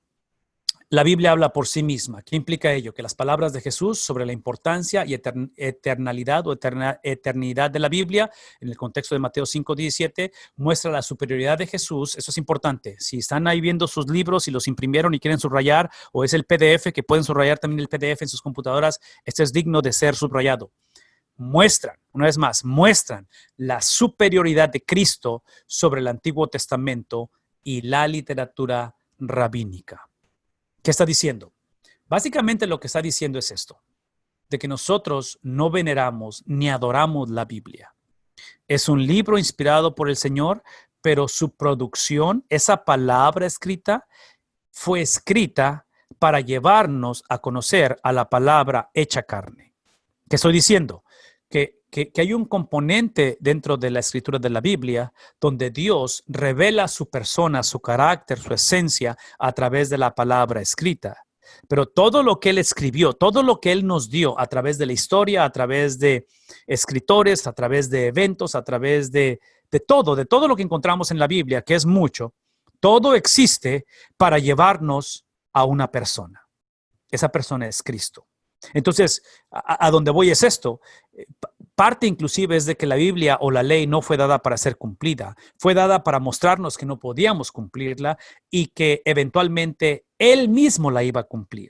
La Biblia habla por sí misma. ¿Qué implica ello? Que las palabras de Jesús sobre la importancia y eternalidad o eternidad de la Biblia, en el contexto de Mateo 5:17, muestra la superioridad de Jesús. Eso es importante. Si están ahí viendo sus libros y los imprimieron y quieren subrayar, o es el PDF, que pueden subrayar también el PDF en sus computadoras, este es digno de ser subrayado. Muestran, una vez más, muestran la superioridad de Cristo sobre el Antiguo Testamento y la literatura rabínica. ¿Qué está diciendo? Básicamente lo que está diciendo es esto, de que nosotros no veneramos ni adoramos la Biblia. Es un libro inspirado por el Señor, pero su producción, esa palabra escrita, fue escrita para llevarnos a conocer a la palabra hecha carne. ¿Qué estoy diciendo? Que hay un componente dentro de la escritura de la Biblia donde Dios revela su persona, su carácter, su esencia a través de la palabra escrita. Pero todo lo que Él escribió, todo lo que Él nos dio a través de la historia, a través de escritores, a través de eventos, a través de todo lo que encontramos en la Biblia, que es mucho, todo existe para llevarnos a una persona. Esa persona es Cristo. Entonces, a donde voy es esto. Parte inclusive es de que la Biblia o la ley no fue dada para ser cumplida. Fue dada para mostrarnos que no podíamos cumplirla y que eventualmente Él mismo la iba a cumplir.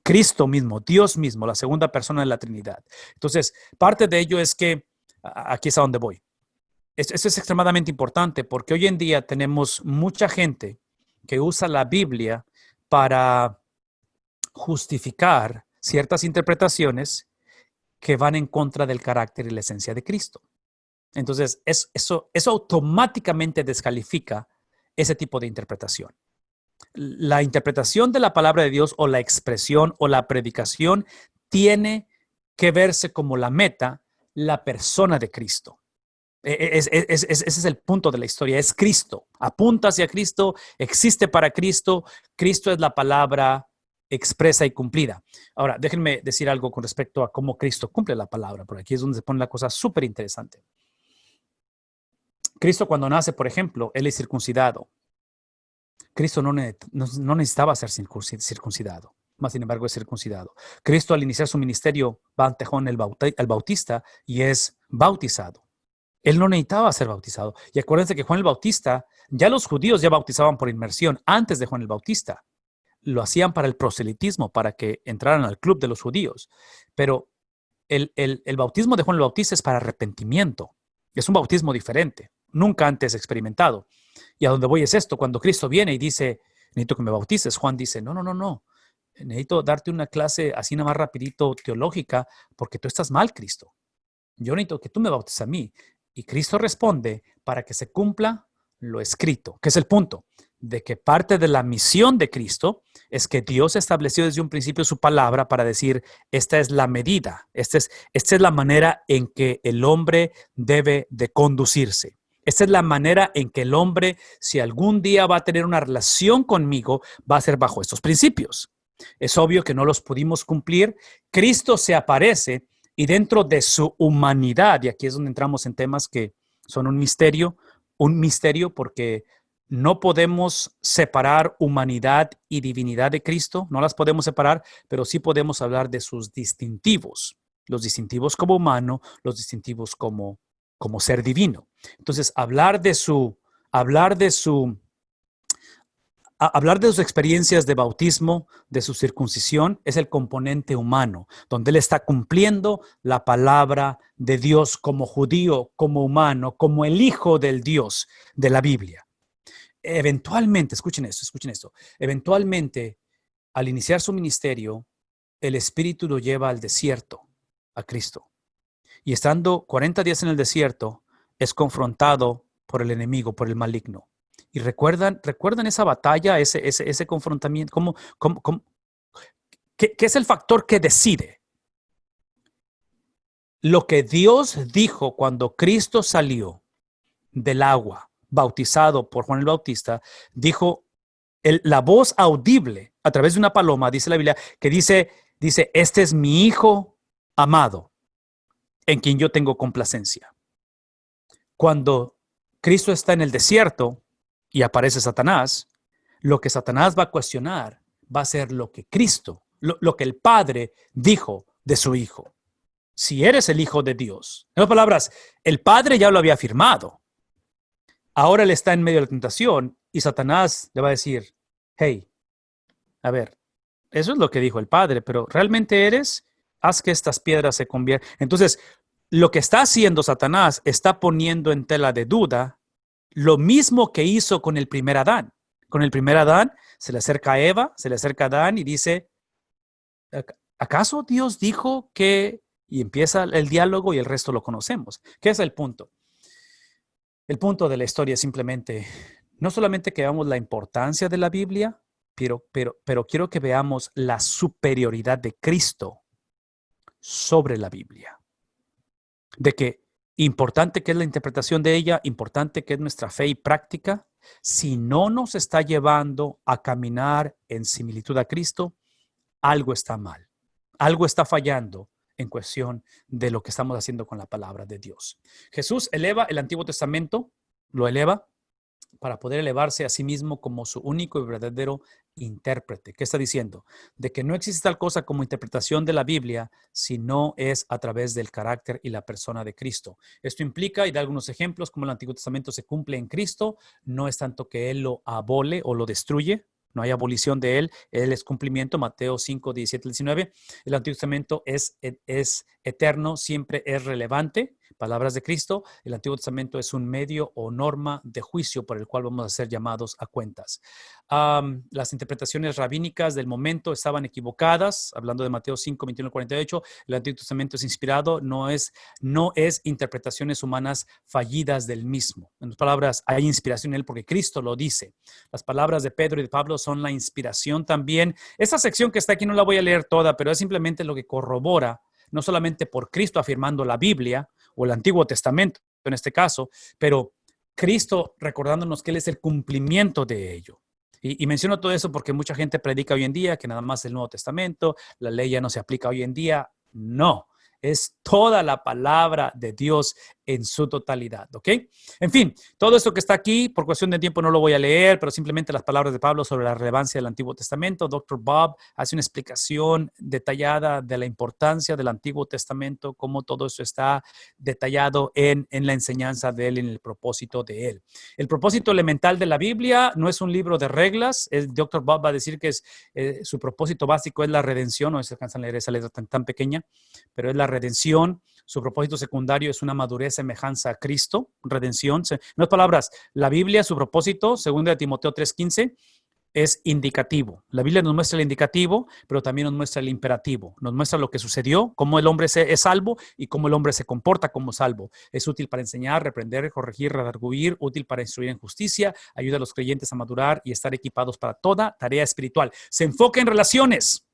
Cristo mismo, Dios mismo, la segunda persona de la Trinidad. Entonces, parte de ello es que, aquí es a donde voy. Eso es extremadamente importante porque hoy en día tenemos mucha gente que usa la Biblia para justificar ciertas interpretaciones que van en contra del carácter y la esencia de Cristo. Entonces, eso automáticamente descalifica ese tipo de interpretación. La interpretación de la palabra de Dios o la expresión o la predicación tiene que verse como la meta, la persona de Cristo. Ese es el punto de la historia, es Cristo. Apunta hacia Cristo, existe para Cristo. Cristo es la palabra expresa y cumplida. Ahora, déjenme decir algo con respecto a cómo Cristo cumple la palabra, porque aquí es donde se pone la cosa súper interesante. Cristo cuando nace, por ejemplo, Él es circuncidado. Cristo no necesitaba ser circuncidado, más sin embargo es circuncidado. Cristo al iniciar su ministerio va ante Juan el Bautista y es bautizado. Él no necesitaba ser bautizado. Y acuérdense que Juan el Bautista, ya los judíos ya bautizaban por inmersión antes de Juan el Bautista. Lo hacían para el proselitismo, para que entraran al club de los judíos. Pero el bautismo de Juan el Bautista es para arrepentimiento. Es un bautismo diferente, nunca antes experimentado. Y a donde voy es esto, cuando Cristo viene y dice, necesito que me bautices, Juan dice, no. Necesito darte una clase así nada más rapidito teológica, porque tú estás mal, Cristo. Yo necesito que tú me bautices a mí. Y Cristo responde para que se cumpla lo escrito, que es el punto, de que parte de la misión de Cristo es que Dios estableció desde un principio su palabra para decir, esta es la medida, esta es la manera en que el hombre debe de conducirse. Esta es la manera en que el hombre, si algún día va a tener una relación conmigo, va a ser bajo estos principios. Es obvio que no los pudimos cumplir. Cristo se aparece y dentro de su humanidad, y aquí es donde entramos en temas que son un misterio porque no podemos separar humanidad y divinidad de Cristo, no las podemos separar, pero sí podemos hablar de sus distintivos, los distintivos como humano, los distintivos como ser divino. Entonces, hablar de sus experiencias de bautismo, de su circuncisión, es el componente humano, donde Él está cumpliendo la palabra de Dios como judío, como humano, como el Hijo del Dios de la Biblia. Eventualmente, escuchen esto, eventualmente, al iniciar su ministerio, el Espíritu lo lleva al desierto, a Cristo. Y estando 40 días en el desierto, es confrontado por el enemigo, por el maligno. Y recuerdan esa batalla, ese confrontamiento, ¿qué es el factor que decide? Lo que Dios dijo cuando Cristo salió del agua, bautizado por Juan el Bautista, dijo la voz audible a través de una paloma, dice la Biblia, que dice, este es mi Hijo amado, en quien yo tengo complacencia. Cuando Cristo está en el desierto, y aparece Satanás, lo que Satanás va a cuestionar va a ser lo que Cristo, lo que el Padre dijo de su Hijo. Si eres el Hijo de Dios. En otras palabras, el Padre ya lo había afirmado. Ahora él está en medio de la tentación y Satanás le va a decir, hey, a ver, eso es lo que dijo el Padre, pero ¿realmente eres? Haz que estas piedras se conviertan. Entonces, lo que está haciendo Satanás está poniendo en tela de duda lo mismo que hizo con el primer Adán. Con el primer Adán, se le acerca a Eva, se le acerca a Adán y dice, ¿acaso Dios dijo que...? Y empieza el diálogo y el resto lo conocemos. ¿Qué es el punto? El punto de la historia es simplemente, no solamente que veamos la importancia de la Biblia, pero quiero que veamos la superioridad de Cristo sobre la Biblia. De que importante que es la interpretación de ella, importante que es nuestra fe y práctica, si no nos está llevando a caminar en similitud a Cristo, algo está mal. Algo está fallando en cuestión de lo que estamos haciendo con la palabra de Dios. Jesús eleva el Antiguo Testamento, lo eleva para poder elevarse a sí mismo como su único y verdadero intérprete. ¿Qué está diciendo? De que no existe tal cosa como interpretación de la Biblia si no es a través del carácter y la persona de Cristo. Esto implica, y da algunos ejemplos, como el Antiguo Testamento se cumple en Cristo, no es tanto que Él lo abole o lo destruye, no hay abolición de Él es cumplimiento, Mateo 5, 17, 19. El Antiguo Testamento es eterno, siempre es relevante. Palabras de Cristo, el Antiguo Testamento es un medio o norma de juicio por el cual vamos a ser llamados a cuentas. Las interpretaciones rabínicas del momento estaban equivocadas, hablando de Mateo 5, 21, 48. El Antiguo Testamento es inspirado, no es interpretaciones humanas fallidas del mismo. En otras palabras, hay inspiración en él porque Cristo lo dice. Las palabras de Pedro y de Pablo son la inspiración también. Esa sección que está aquí no la voy a leer toda, pero es simplemente lo que corrobora, no solamente por Cristo afirmando la Biblia o el Antiguo Testamento en este caso, pero Cristo recordándonos que Él es el cumplimiento de ello. Y menciono todo eso porque mucha gente predica hoy en día que nada más el Nuevo Testamento, la ley ya no se aplica hoy en día. No, es toda la palabra de Dios en su totalidad, ¿ok? En fin, todo esto que está aquí, por cuestión de tiempo no lo voy a leer, pero simplemente las palabras de Pablo sobre la relevancia del Antiguo Testamento. Dr. Bob hace una explicación detallada de la importancia del Antiguo Testamento, cómo todo eso está detallado en la enseñanza de él, en el propósito de él. El propósito elemental de la Biblia no es un libro de reglas. El Dr. Bob va a decir que su propósito básico es la redención, no se alcanzan a leer esa letra tan pequeña, pero es la redención. Su propósito secundario es una madurez semejanza a Cristo, redención. En otras palabras, la Biblia, su propósito, según de Timoteo 3:15, es indicativo. La Biblia nos muestra el indicativo, pero también nos muestra el imperativo. Nos muestra lo que sucedió, cómo el hombre es salvo y cómo el hombre se comporta como salvo. Es útil para enseñar, reprender, corregir, redarguir, útil para instruir en justicia, ayuda a los creyentes a madurar y estar equipados para toda tarea espiritual. Se enfoca en relaciones.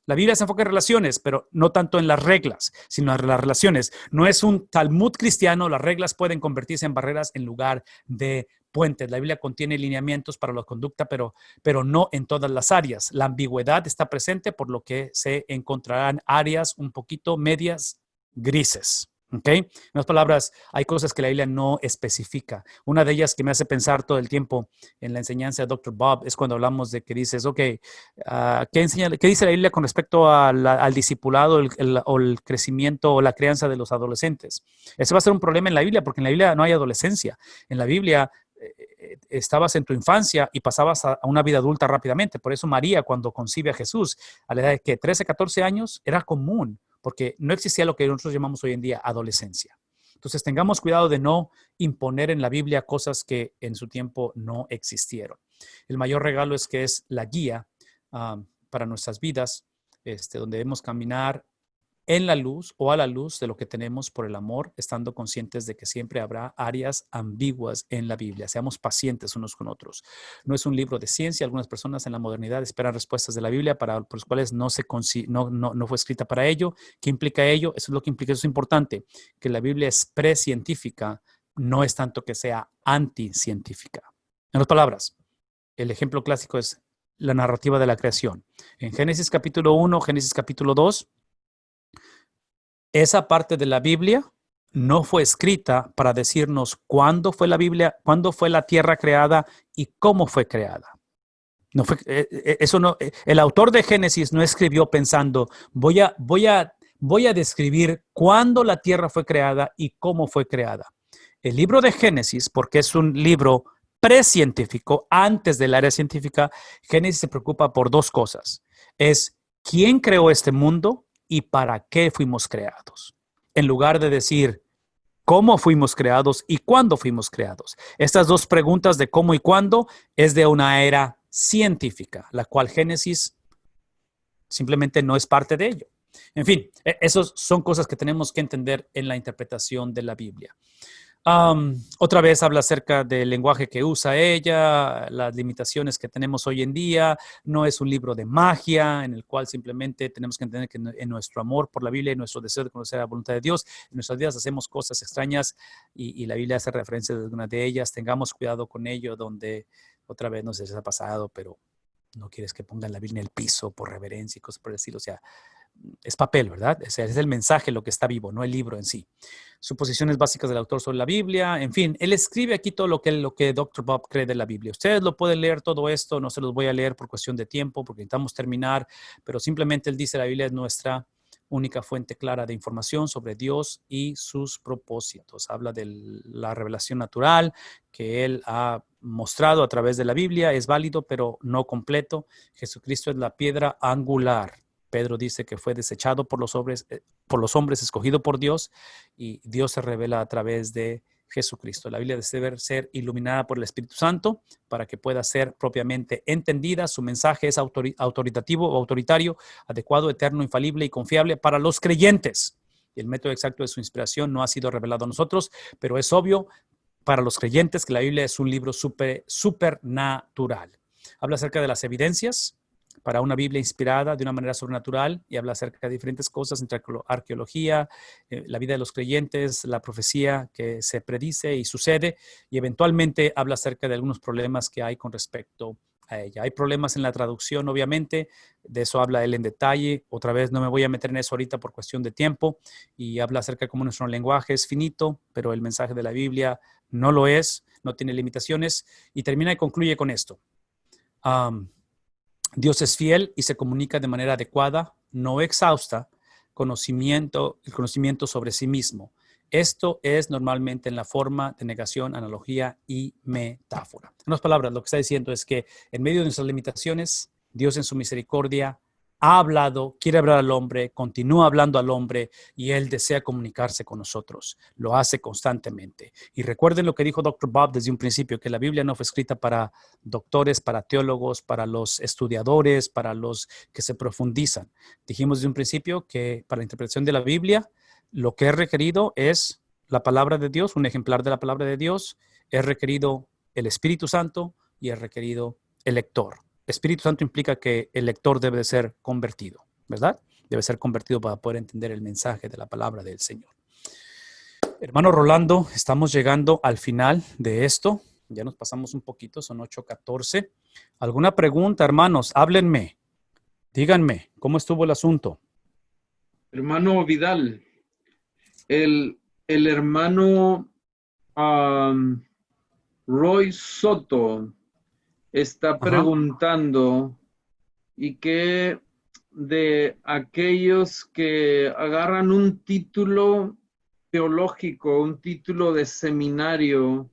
La Biblia se enfoca en relaciones, pero no tanto en las reglas, sino en las relaciones. No es un Talmud cristiano, las reglas pueden convertirse en barreras en lugar de puentes. La Biblia contiene lineamientos para la conducta, pero no en todas las áreas. La ambigüedad está presente, por lo que se encontrarán áreas un poquito medias grises. ¿Ok? En otras palabras, hay cosas que la Biblia no especifica. Una de ellas que me hace pensar todo el tiempo en la enseñanza de Dr. Bob es cuando hablamos de que dices, ok, ¿qué dice la Biblia con respecto al discipulado o el crecimiento o la crianza de los adolescentes? Ese va a ser un problema en la Biblia porque en la Biblia no hay adolescencia. En la Biblia estabas en tu infancia y pasabas a una vida adulta rápidamente. Por eso María, cuando concibe a Jesús a la edad de que 13, 14 años, era común, porque no existía lo que nosotros llamamos hoy en día adolescencia. Entonces tengamos cuidado de no imponer en la Biblia cosas que en su tiempo no existieron. El mayor regalo es que es la guía para nuestras vidas, donde debemos caminar en la luz o a la luz de lo que tenemos por el amor, estando conscientes de que siempre habrá áreas ambiguas en la Biblia. Seamos pacientes unos con otros. No es un libro de ciencia. Algunas personas en la modernidad esperan respuestas de la Biblia por las cuales no fue escrita para ello. ¿Qué implica ello? Eso es lo que implica. Eso es importante, que la Biblia es precientífica, no es tanto que sea anticientífica. En otras palabras, el ejemplo clásico es la narrativa de la creación. En Génesis capítulo 1, Génesis capítulo 2, esa parte de la Biblia no fue escrita para decirnos cuándo fue la tierra creada y cómo fue creada. El autor de Génesis no escribió pensando, voy a describir cuándo la tierra fue creada y cómo fue creada. El libro de Génesis, porque es un libro precientífico, antes del área científica, Génesis se preocupa por dos cosas. Es quién creó este mundo y para qué fuimos creados. En lugar de decir cómo fuimos creados y cuándo fuimos creados. Estas dos preguntas de cómo y cuándo es de una era científica, la cual Génesis simplemente no es parte de ello. En fin, esas son cosas que tenemos que entender en la interpretación de la Biblia. Otra vez habla acerca del lenguaje que usa ella, las limitaciones que tenemos hoy en día. No es un libro de magia en el cual simplemente tenemos que entender que en nuestro amor por la Biblia y nuestro deseo de conocer la voluntad de Dios, en nuestras vidas hacemos cosas extrañas y la Biblia hace referencia a alguna de ellas. Tengamos cuidado con ello, donde otra vez no sé si les ha pasado, pero no quieres que pongan la Biblia en el piso por reverencia y cosas por el estilo. O sea, es papel, ¿verdad? Es el mensaje lo que está vivo, no el libro en sí. Suposiciones básicas del autor sobre la Biblia, en fin, él escribe aquí todo lo que Dr. Bob cree de la Biblia. Ustedes lo pueden leer todo esto, no se los voy a leer por cuestión de tiempo, porque necesitamos terminar, pero simplemente él dice la Biblia es nuestra única fuente clara de información sobre Dios y sus propósitos. Habla de la revelación natural que él ha mostrado a través de la Biblia, es válido, pero no completo. Jesucristo es la piedra angular. Pedro dice que fue desechado por los hombres, escogido por Dios, y Dios se revela a través de Jesucristo. La Biblia debe ser iluminada por el Espíritu Santo para que pueda ser propiamente entendida. Su mensaje es autoritativo o autoritario, adecuado, eterno, infalible y confiable para los creyentes. El método exacto de su inspiración no ha sido revelado a nosotros, pero es obvio para los creyentes que la Biblia es un libro supernatural. Habla acerca de las evidencias para una Biblia inspirada de una manera sobrenatural y habla acerca de diferentes cosas entre arqueología, la vida de los creyentes, la profecía que se predice y sucede, y eventualmente habla acerca de algunos problemas que hay con respecto a ella. Hay problemas en la traducción, obviamente, de eso habla él en detalle. Otra vez no me voy a meter en eso ahorita por cuestión de tiempo, y habla acerca de cómo nuestro lenguaje es finito, pero el mensaje de la Biblia no lo es, no tiene limitaciones, y termina y concluye con esto. Dios es fiel y se comunica de manera adecuada, no exhausta, el conocimiento sobre sí mismo. Esto es normalmente en la forma de negación, analogía y metáfora. En otras palabras, lo que está diciendo es que en medio de nuestras limitaciones, Dios en su misericordia ha hablado, quiere hablar al hombre, continúa hablando al hombre y él desea comunicarse con nosotros. Lo hace constantemente. Y recuerden lo que dijo Dr. Bob desde un principio, que la Biblia no fue escrita para doctores, para teólogos, para los estudiadores, para los que se profundizan. Dijimos desde un principio que para la interpretación de la Biblia, lo que es requerido es la palabra de Dios, un ejemplar de la palabra de Dios, es requerido el Espíritu Santo y es requerido el lector. Espíritu Santo implica que el lector debe de ser convertido, ¿verdad? Debe ser convertido para poder entender el mensaje de la palabra del Señor. Hermano Rolando, estamos llegando al final de esto. Ya nos pasamos un poquito, son 8:14. ¿Alguna pregunta, hermanos? Háblenme. Díganme, ¿cómo estuvo el asunto? Hermano Vidal, el hermano Roy Soto está preguntando, ¿y qué de aquellos que agarran un título teológico, un título de seminario,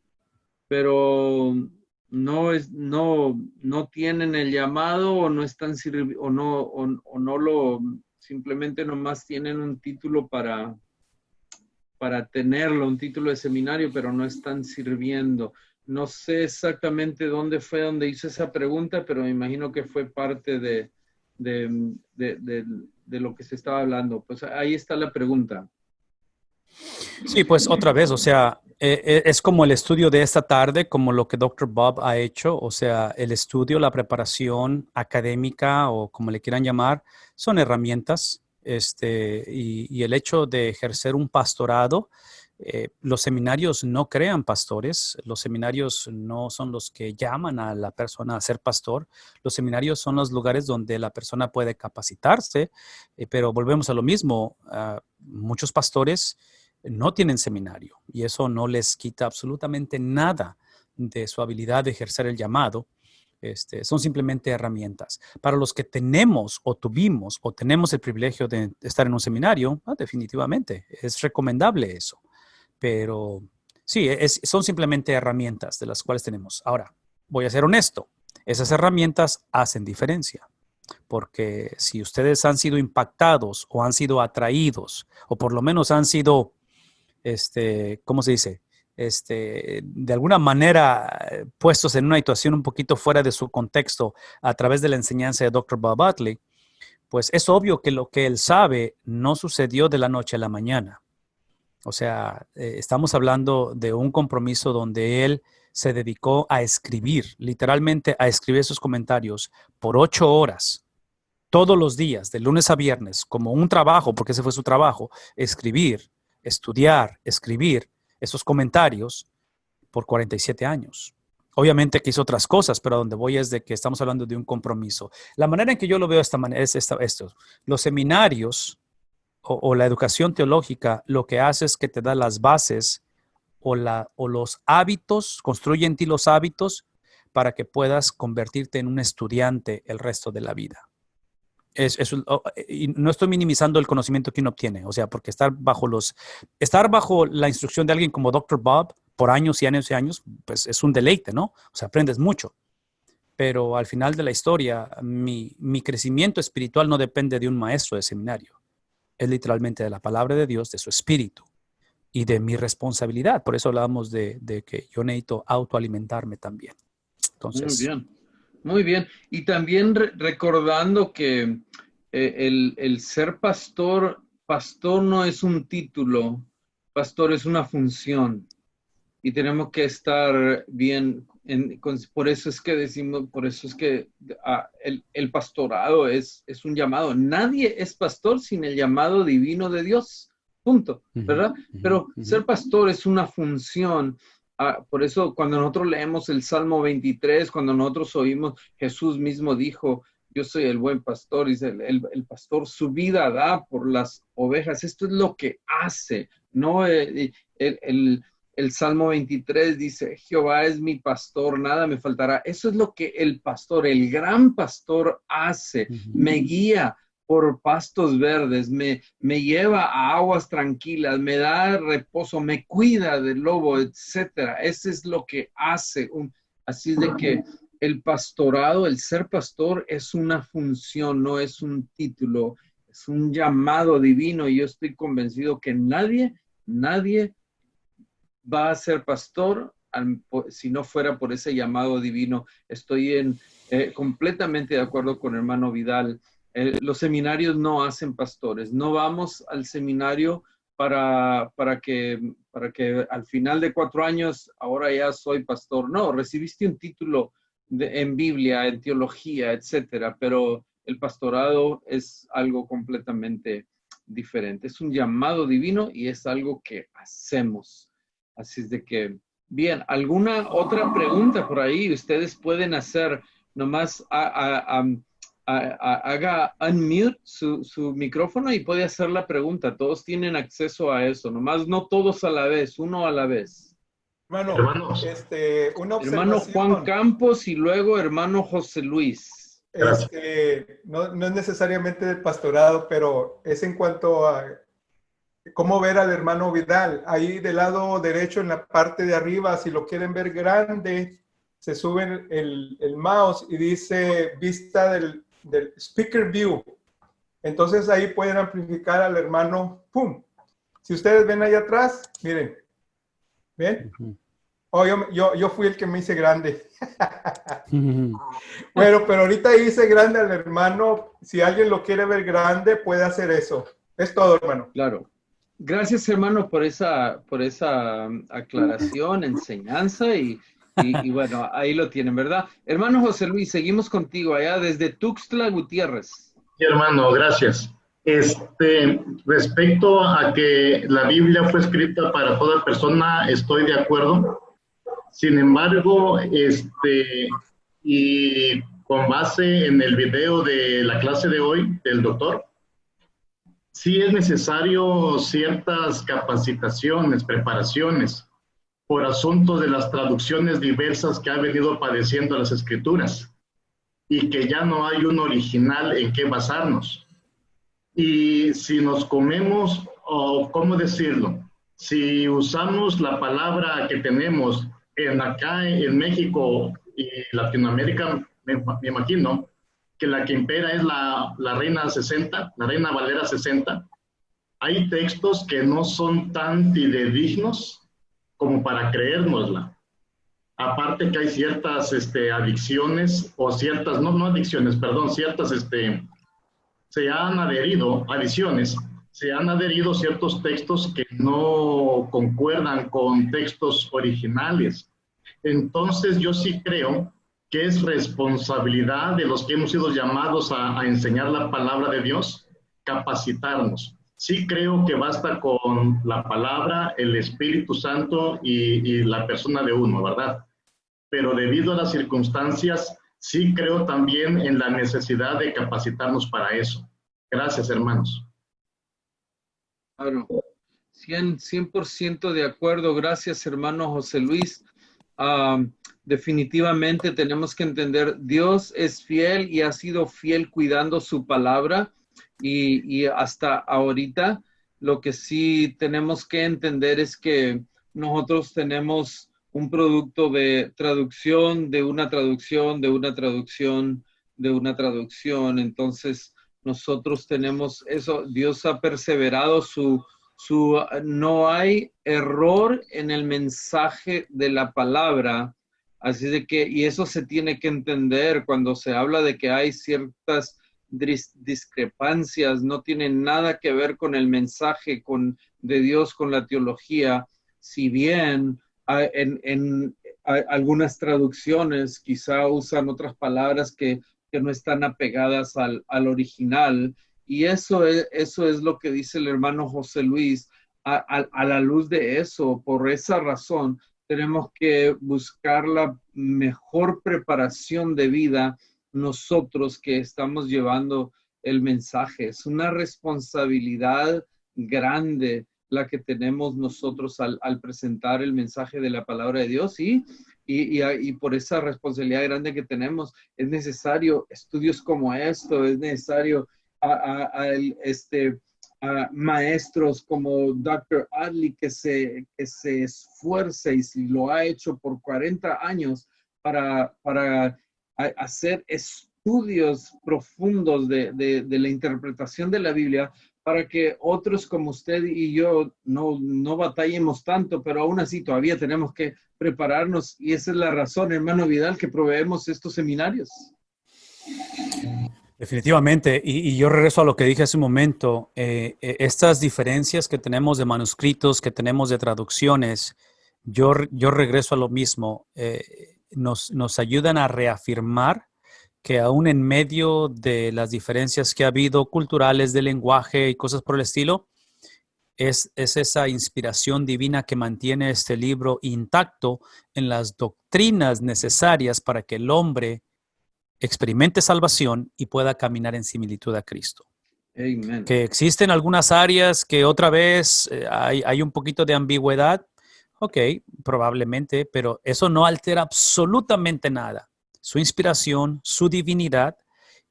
pero no tienen el llamado o no están simplemente nomás tienen un título para tenerlo, un título de seminario, pero no están sirviendo? No sé exactamente dónde hizo esa pregunta, pero me imagino que fue parte de lo que se estaba hablando. Pues ahí está la pregunta. Sí, pues otra vez, o sea, es como el estudio de esta tarde, como lo que Dr. Bob ha hecho, o sea, el estudio, la preparación académica o como le quieran llamar, son herramientas, y el hecho de ejercer un pastorado. Los seminarios no crean pastores, los seminarios no son los que llaman a la persona a ser pastor, los seminarios son los lugares donde la persona puede capacitarse, pero volvemos a lo mismo, muchos pastores no tienen seminario y eso no les quita absolutamente nada de su habilidad de ejercer el llamado. Son simplemente herramientas. Para los que tenemos o tuvimos o tenemos el privilegio de estar en un seminario, definitivamente es recomendable eso. Pero sí, son simplemente herramientas de las cuales tenemos. Ahora, voy a ser honesto. Esas herramientas hacen diferencia. Porque si ustedes han sido impactados o han sido atraídos o por lo menos han sido ¿cómo se dice? De alguna manera puestos en una situación un poquito fuera de su contexto a través de la enseñanza de Dr. Bob Utley, pues es obvio que lo que él sabe no sucedió de la noche a la mañana. O sea, estamos hablando de un compromiso donde él se dedicó a escribir, literalmente a escribir sus comentarios por 8 horas, todos los días, de lunes a viernes, como un trabajo, porque ese fue su trabajo, escribir, estudiar, escribir esos comentarios por 47 años. Obviamente que hizo otras cosas, pero a donde voy es de que estamos hablando de un compromiso. La manera en que yo lo veo de esta manera es esto. Los seminarios o la educación teológica lo que hace es que te da las bases o los hábitos, construye en ti los hábitos para que puedas convertirte en un estudiante el resto de la vida. Y no estoy minimizando el conocimiento que uno obtiene, o sea, porque estar bajo la instrucción de alguien como Dr. Bob por años y años y años, pues es un deleite, ¿no? O sea, aprendes mucho. Pero al final de la historia, mi crecimiento espiritual no depende de un maestro de seminario. Es literalmente de la palabra de Dios, de su espíritu y de mi responsabilidad. Por eso hablábamos de que yo necesito autoalimentarme también. Entonces, muy bien, muy bien. Y también recordando que el ser pastor no es un título, pastor es una función. Y tenemos que estar bien, por eso es que decimos, por eso es que el pastorado es un llamado. Nadie es pastor sin el llamado divino de Dios, punto, ¿verdad? Pero ser pastor es una función. Por eso cuando nosotros leemos el Salmo 23, cuando nosotros oímos, Jesús mismo dijo, yo soy el buen pastor, dice el pastor su vida da por las ovejas. Esto es lo que hace, ¿no? El Salmo 23 dice, Jehová es mi pastor, nada me faltará. Eso es lo que el pastor, el gran pastor hace. Me guía por pastos verdes, me lleva a aguas tranquilas, me da reposo, me cuida del lobo, etcétera. Eso es lo que hace. Así es de que el pastorado, el ser pastor es una función, no es un título, es un llamado divino. Y yo estoy convencido que nadie va a ser pastor si no fuera por ese llamado divino. Estoy completamente de acuerdo con el hermano Vidal. Los seminarios no hacen pastores. No vamos al seminario para que al final de 4 años ahora ya soy pastor. No, recibiste un título en Biblia, en teología, etcétera, pero el pastorado es algo completamente diferente. Es un llamado divino y es algo que hacemos. Así es de que, bien, ¿alguna otra pregunta por ahí? Ustedes pueden hacer, nomás haga unmute su micrófono y puede hacer la pregunta. Todos tienen acceso a eso, nomás no todos a la vez, uno a la vez. Hermano, una observación. Hermano Juan Campos y luego hermano José Luis. No es necesariamente del pastorado, pero es en cuanto a cómo ver al hermano Vidal. Ahí del lado derecho, en la parte de arriba, si lo quieren ver grande, se sube el mouse y dice vista del speaker view. Entonces ahí pueden amplificar al hermano. ¡Pum! Si ustedes ven ahí atrás, miren. ¿Ven? Oh, yo fui el que me hice grande. Bueno, pero ahorita hice grande al hermano. Si alguien lo quiere ver grande, puede hacer eso. Es todo, hermano. Claro. Gracias, hermano, por esa aclaración, enseñanza y bueno, ahí lo tienen, ¿verdad? Hermano José Luis, seguimos contigo allá desde Tuxtla Gutiérrez. Sí, hermano, gracias. Respecto a que la Biblia fue escrita para toda persona, estoy de acuerdo. Sin embargo, y con base en el video de la clase de hoy del doctor, sí es necesario ciertas capacitaciones, preparaciones, por asunto de las traducciones diversas que ha venido padeciendo las Escrituras y que ya no hay un original en qué basarnos. Y si nos comemos, o cómo decirlo, si usamos la palabra que tenemos acá en México y Latinoamérica, me imagino que la que impera es la Reina 60, la Reina Valera 60. hay textos que no son tan fidedignos como para creérnosla. Aparte que hay ciertas adicciones, o ciertas, no adicciones, perdón, ciertas, se han adherido, adiciones, se han adherido ciertos textos que no concuerdan con textos originales. Entonces yo sí creo que es responsabilidad de los que hemos sido llamados a enseñar la palabra de Dios, capacitarnos. Sí creo que basta con la palabra, el Espíritu Santo y la persona de uno, ¿verdad? Pero debido a las circunstancias, sí creo también en la necesidad de capacitarnos para eso. Gracias, hermanos. Claro, 100% de acuerdo. Gracias, hermano José Luis. Definitivamente tenemos que entender, Dios es fiel y ha sido fiel cuidando su palabra y hasta ahorita lo que sí tenemos que entender es que nosotros tenemos un producto de traducción, de una traducción, de una traducción, de una traducción. Entonces nosotros tenemos eso, Dios ha perseverado no hay error en el mensaje de la palabra, así de que, y eso se tiene que entender cuando se habla de que hay ciertas discrepancias, no tiene nada que ver con el mensaje de Dios, con la teología, si bien en algunas traducciones quizá usan otras palabras que no están apegadas al original. Y eso es lo que dice el hermano José Luis. A la luz de eso, por esa razón, tenemos que buscar la mejor preparación de vida nosotros que estamos llevando el mensaje. Es una responsabilidad grande la que tenemos nosotros al presentar el mensaje de la palabra de Dios, y por esa responsabilidad grande que tenemos, es necesario estudios como esto, es necesario maestros como Dr. Adley que se esfuerce, y lo ha hecho por 40 años para hacer estudios profundos de la interpretación de la Biblia, para que otros como usted y yo no batallemos tanto, pero aún así todavía tenemos que prepararnos, y esa es la razón, hermano Vidal, que proveemos estos seminarios. Definitivamente, y yo regreso a lo que dije hace un momento, estas diferencias que tenemos de manuscritos, que tenemos de traducciones, yo regreso a lo mismo, nos ayudan a reafirmar que aún en medio de las diferencias que ha habido culturales, de lenguaje y cosas por el estilo, es esa inspiración divina que mantiene este libro intacto en las doctrinas necesarias para que el hombre experimente salvación y pueda caminar en similitud a Cristo. Amen. Que existen algunas áreas que otra vez hay un poquito de ambigüedad, ok, probablemente, pero eso no altera absolutamente nada. Su inspiración, su divinidad,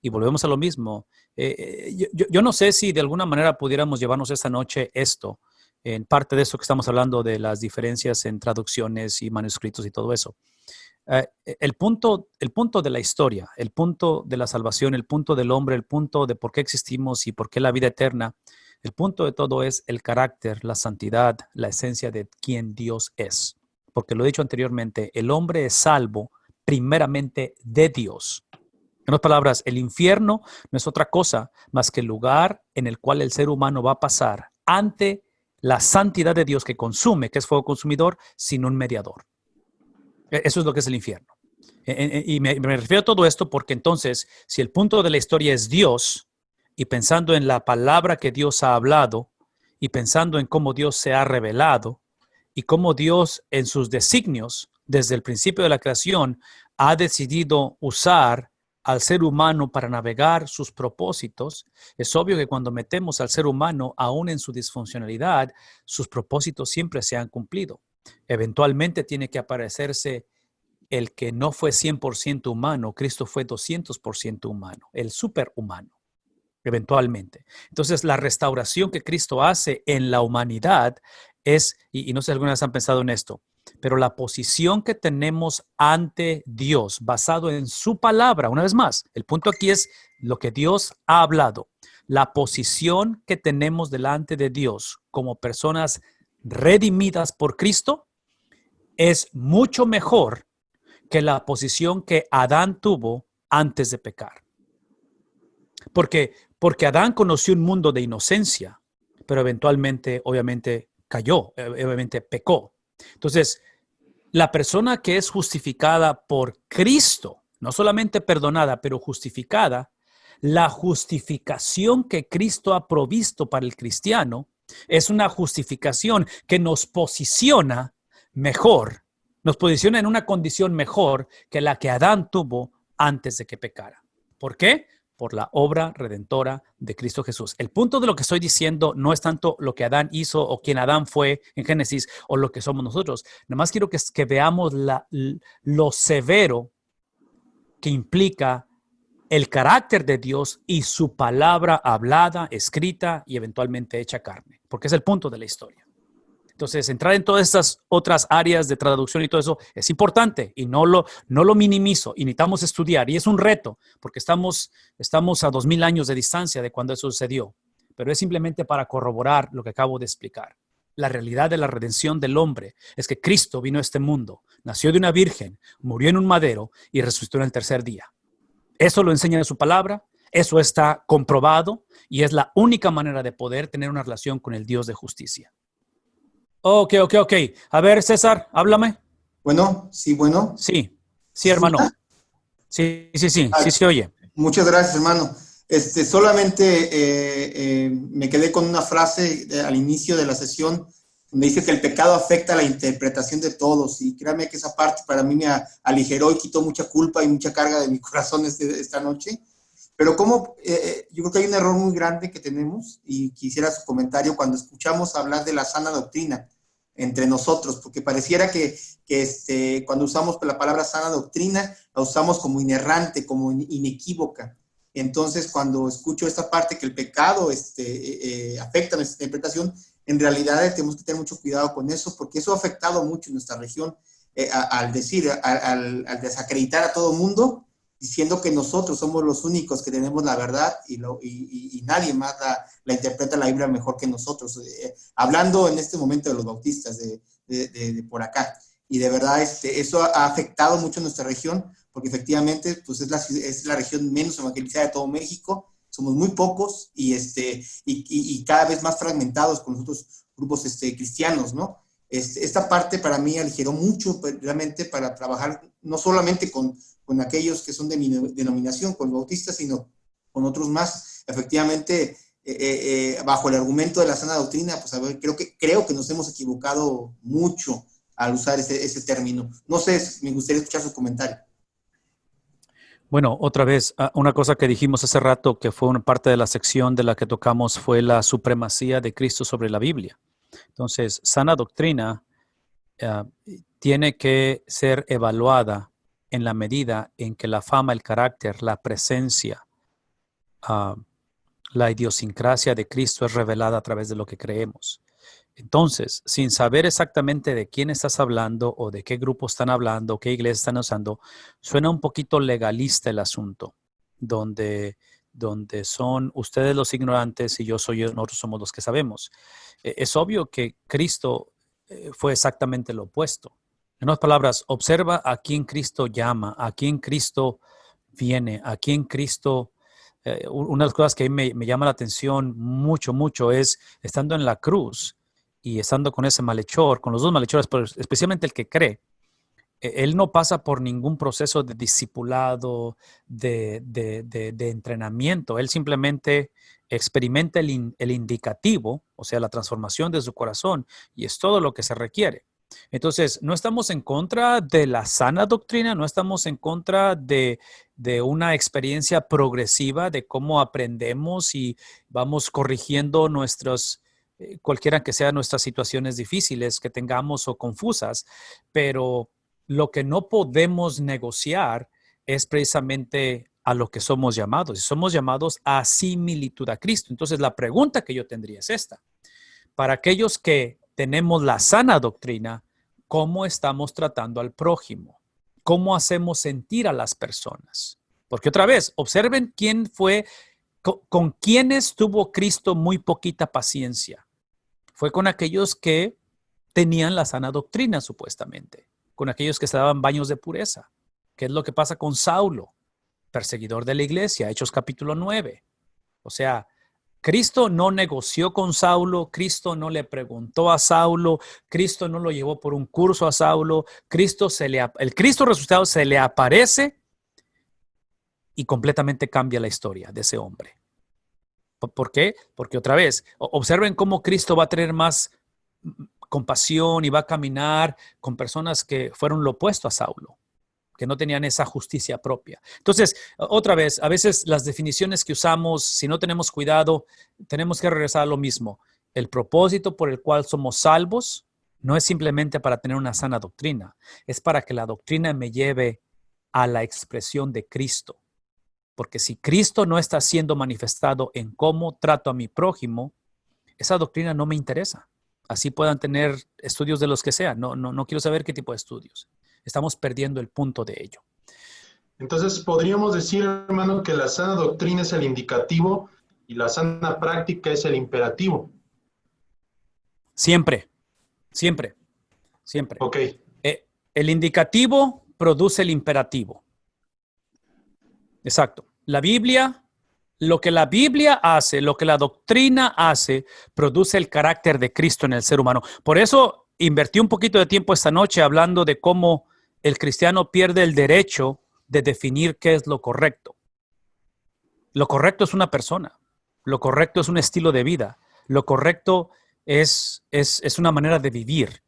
y volvemos a lo mismo. Yo no sé si de alguna manera pudiéramos llevarnos esta noche esto, en parte de eso que estamos hablando de las diferencias en traducciones y manuscritos y todo eso. El punto de la historia, el punto de la salvación, el punto del hombre, el punto de por qué existimos y por qué la vida eterna, el punto de todo es el carácter, la santidad, la esencia de quién Dios es. Porque lo he dicho anteriormente, el hombre es salvo primeramente de Dios. En otras palabras, el infierno no es otra cosa más que el lugar en el cual el ser humano va a pasar ante la santidad de Dios que consume, que es fuego consumidor, sin un mediador. Eso es lo que es el infierno. Y me refiero a todo esto porque entonces, si el punto de la historia es Dios, y pensando en la palabra que Dios ha hablado, y pensando en cómo Dios se ha revelado, y cómo Dios en sus designios, desde el principio de la creación, ha decidido usar al ser humano para navegar sus propósitos, es obvio que cuando metemos al ser humano, aún en su disfuncionalidad, sus propósitos siempre se han cumplido. Eventualmente tiene que aparecerse el que no fue 100% humano. Cristo fue 200% humano, el superhumano, eventualmente. Entonces, la restauración que Cristo hace en la humanidad es, y no sé si alguna vez han pensado en esto, Pero la posición que tenemos ante Dios, basado en su palabra, una vez más, el punto aquí es lo que Dios ha hablado. La posición que tenemos delante de Dios como personas redimidas por Cristo es mucho mejor que la posición que Adán tuvo antes de pecar. Porque Adán conoció un mundo de inocencia, pero eventualmente, obviamente, cayó, obviamente pecó. Entonces, la persona que es justificada por Cristo, no solamente perdonada, pero justificada, la justificación que Cristo ha provisto para el cristiano es una justificación que nos posiciona mejor, nos posiciona en una condición mejor que la que Adán tuvo antes de que pecara. ¿Por qué? Por la obra redentora de Cristo Jesús. El punto de lo que estoy diciendo no es tanto lo que Adán hizo o quién Adán fue en Génesis o lo que somos nosotros. Nada más quiero que veamos lo severo que implica el carácter de Dios y su palabra hablada, escrita y eventualmente hecha carne, porque es el punto de la historia. Entonces, entrar en todas estas otras áreas de traducción y todo eso es importante y no lo minimizo y necesitamos estudiar. Y es un reto porque estamos a 2000 años de distancia de cuando eso sucedió. Pero es simplemente para corroborar lo que acabo de explicar. La realidad de la redención del hombre es que Cristo vino a este mundo, nació de una virgen, murió en un madero y resucitó en el tercer día. Eso lo enseña en su palabra, eso está comprobado y es la única manera de poder tener una relación con el Dios de justicia. Ok. A ver, César, háblame. Bueno, sí, bueno. Sí, hermano. Sí, se oye. Muchas gracias, hermano. Solamente me quedé con una frase al inicio de la sesión donde dice que el pecado afecta la interpretación de todos, y créame que esa parte para mí me aligeró y quitó mucha culpa y mucha carga de mi corazón esta noche. Pero yo creo que hay un error muy grande que tenemos, y quisiera su comentario cuando escuchamos hablar de la sana doctrina entre nosotros, porque pareciera que cuando usamos la palabra sana doctrina, la usamos como inerrante, como inequívoca. Entonces, cuando escucho esta parte que el pecado afecta nuestra interpretación, en realidad tenemos que tener mucho cuidado con eso, porque eso ha afectado mucho en nuestra región, al desacreditar a todo mundo, diciendo que nosotros somos los únicos que tenemos la verdad y nadie más la interpreta la Biblia mejor que nosotros. Hablando en este momento de los bautistas de por acá. Y de verdad eso ha afectado mucho nuestra región, porque efectivamente pues es la región menos evangelizada de todo México. Somos muy pocos y cada vez más fragmentados con los otros grupos cristianos, ¿no? Esta parte para mí aligeró mucho realmente para trabajar no solamente con aquellos que son de mi denominación, con los bautistas, sino con otros más. Efectivamente, bajo el argumento de la sana doctrina, pues creo que nos hemos equivocado mucho al usar ese término. No sé, me gustaría escuchar su comentario. Bueno, otra vez, una cosa que dijimos hace rato, que fue una parte de la sección de la que tocamos, fue la supremacía de Cristo sobre la Biblia. Entonces, sana doctrina tiene que ser evaluada en la medida en que la fama, el carácter, la presencia, la idiosincrasia de Cristo es revelada a través de lo que creemos. Entonces, sin saber exactamente de quién estás hablando o de qué grupo están hablando, qué iglesia están usando, suena un poquito legalista el asunto, donde son ustedes los ignorantes y nosotros somos los que sabemos. Es obvio que Cristo fue exactamente lo opuesto. En otras palabras, observa a quién Cristo llama, a quién Cristo viene, a quién Cristo... una de las cosas que a mí me llama la atención mucho es estando en la cruz y estando con ese malhechor, con los dos malhechores, pero especialmente el que cree. Él no pasa por ningún proceso de discipulado, de entrenamiento. Él simplemente experimenta el indicativo, o sea, la transformación de su corazón, y es todo lo que se requiere. Entonces, no estamos en contra de la sana doctrina, no estamos en contra de una experiencia progresiva de cómo aprendemos y vamos corrigiendo cualquiera que sean nuestras situaciones difíciles que tengamos o confusas, pero lo que no podemos negociar es precisamente a lo que somos llamados. Y somos llamados a similitud a Cristo. Entonces, la pregunta que yo tendría es esta. Para aquellos que tenemos la sana doctrina, cómo estamos tratando al prójimo, cómo hacemos sentir a las personas. Porque otra vez, observen quién fue, con quiénes tuvo Cristo muy poquita paciencia. Fue con aquellos que tenían la sana doctrina, supuestamente, con aquellos que se daban baños de pureza. ¿Qué es lo que pasa con Saulo, perseguidor de la iglesia? Hechos capítulo 9. O sea, Cristo no negoció con Saulo, Cristo no le preguntó a Saulo, Cristo no lo llevó por un curso a Saulo, el Cristo resucitado se le aparece y completamente cambia la historia de ese hombre. ¿Por qué? Porque otra vez, observen cómo Cristo va a tener más compasión y va a caminar con personas que fueron lo opuesto a Saulo, que no tenían esa justicia propia. Entonces, otra vez, a veces las definiciones que usamos, si no tenemos cuidado, tenemos que regresar a lo mismo. El propósito por el cual somos salvos no es simplemente para tener una sana doctrina, es para que la doctrina me lleve a la expresión de Cristo. Porque si Cristo no está siendo manifestado en cómo trato a mi prójimo, esa doctrina no me interesa. Así puedan tener estudios de los que sean. No quiero saber qué tipo de estudios. Estamos perdiendo el punto de ello. Entonces, podríamos decir, hermano, que la sana doctrina es el indicativo y la sana práctica es el imperativo. Siempre, siempre, siempre. Ok. El indicativo produce el imperativo. Exacto. La Biblia, lo que la Biblia hace, lo que la doctrina hace, produce el carácter de Cristo en el ser humano. Por eso invertí un poquito de tiempo esta noche hablando de cómo el cristiano pierde el derecho de definir qué es lo correcto. Lo correcto es una persona. Lo correcto es un estilo de vida. Lo correcto es una manera de vivir,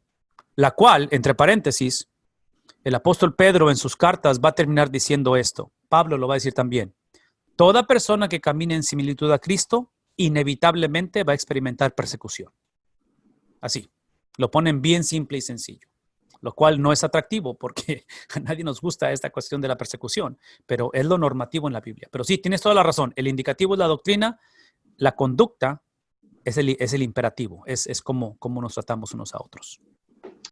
la cual, entre paréntesis, el apóstol Pedro en sus cartas va a terminar diciendo esto. Pablo lo va a decir también. Toda persona que camine en similitud a Cristo inevitablemente va a experimentar persecución. Así, lo ponen bien simple y sencillo, lo cual no es atractivo porque a nadie nos gusta esta cuestión de la persecución, pero es lo normativo en la Biblia. Pero sí, tienes toda la razón. El indicativo es la doctrina, la conducta es el imperativo, es como nos tratamos unos a otros.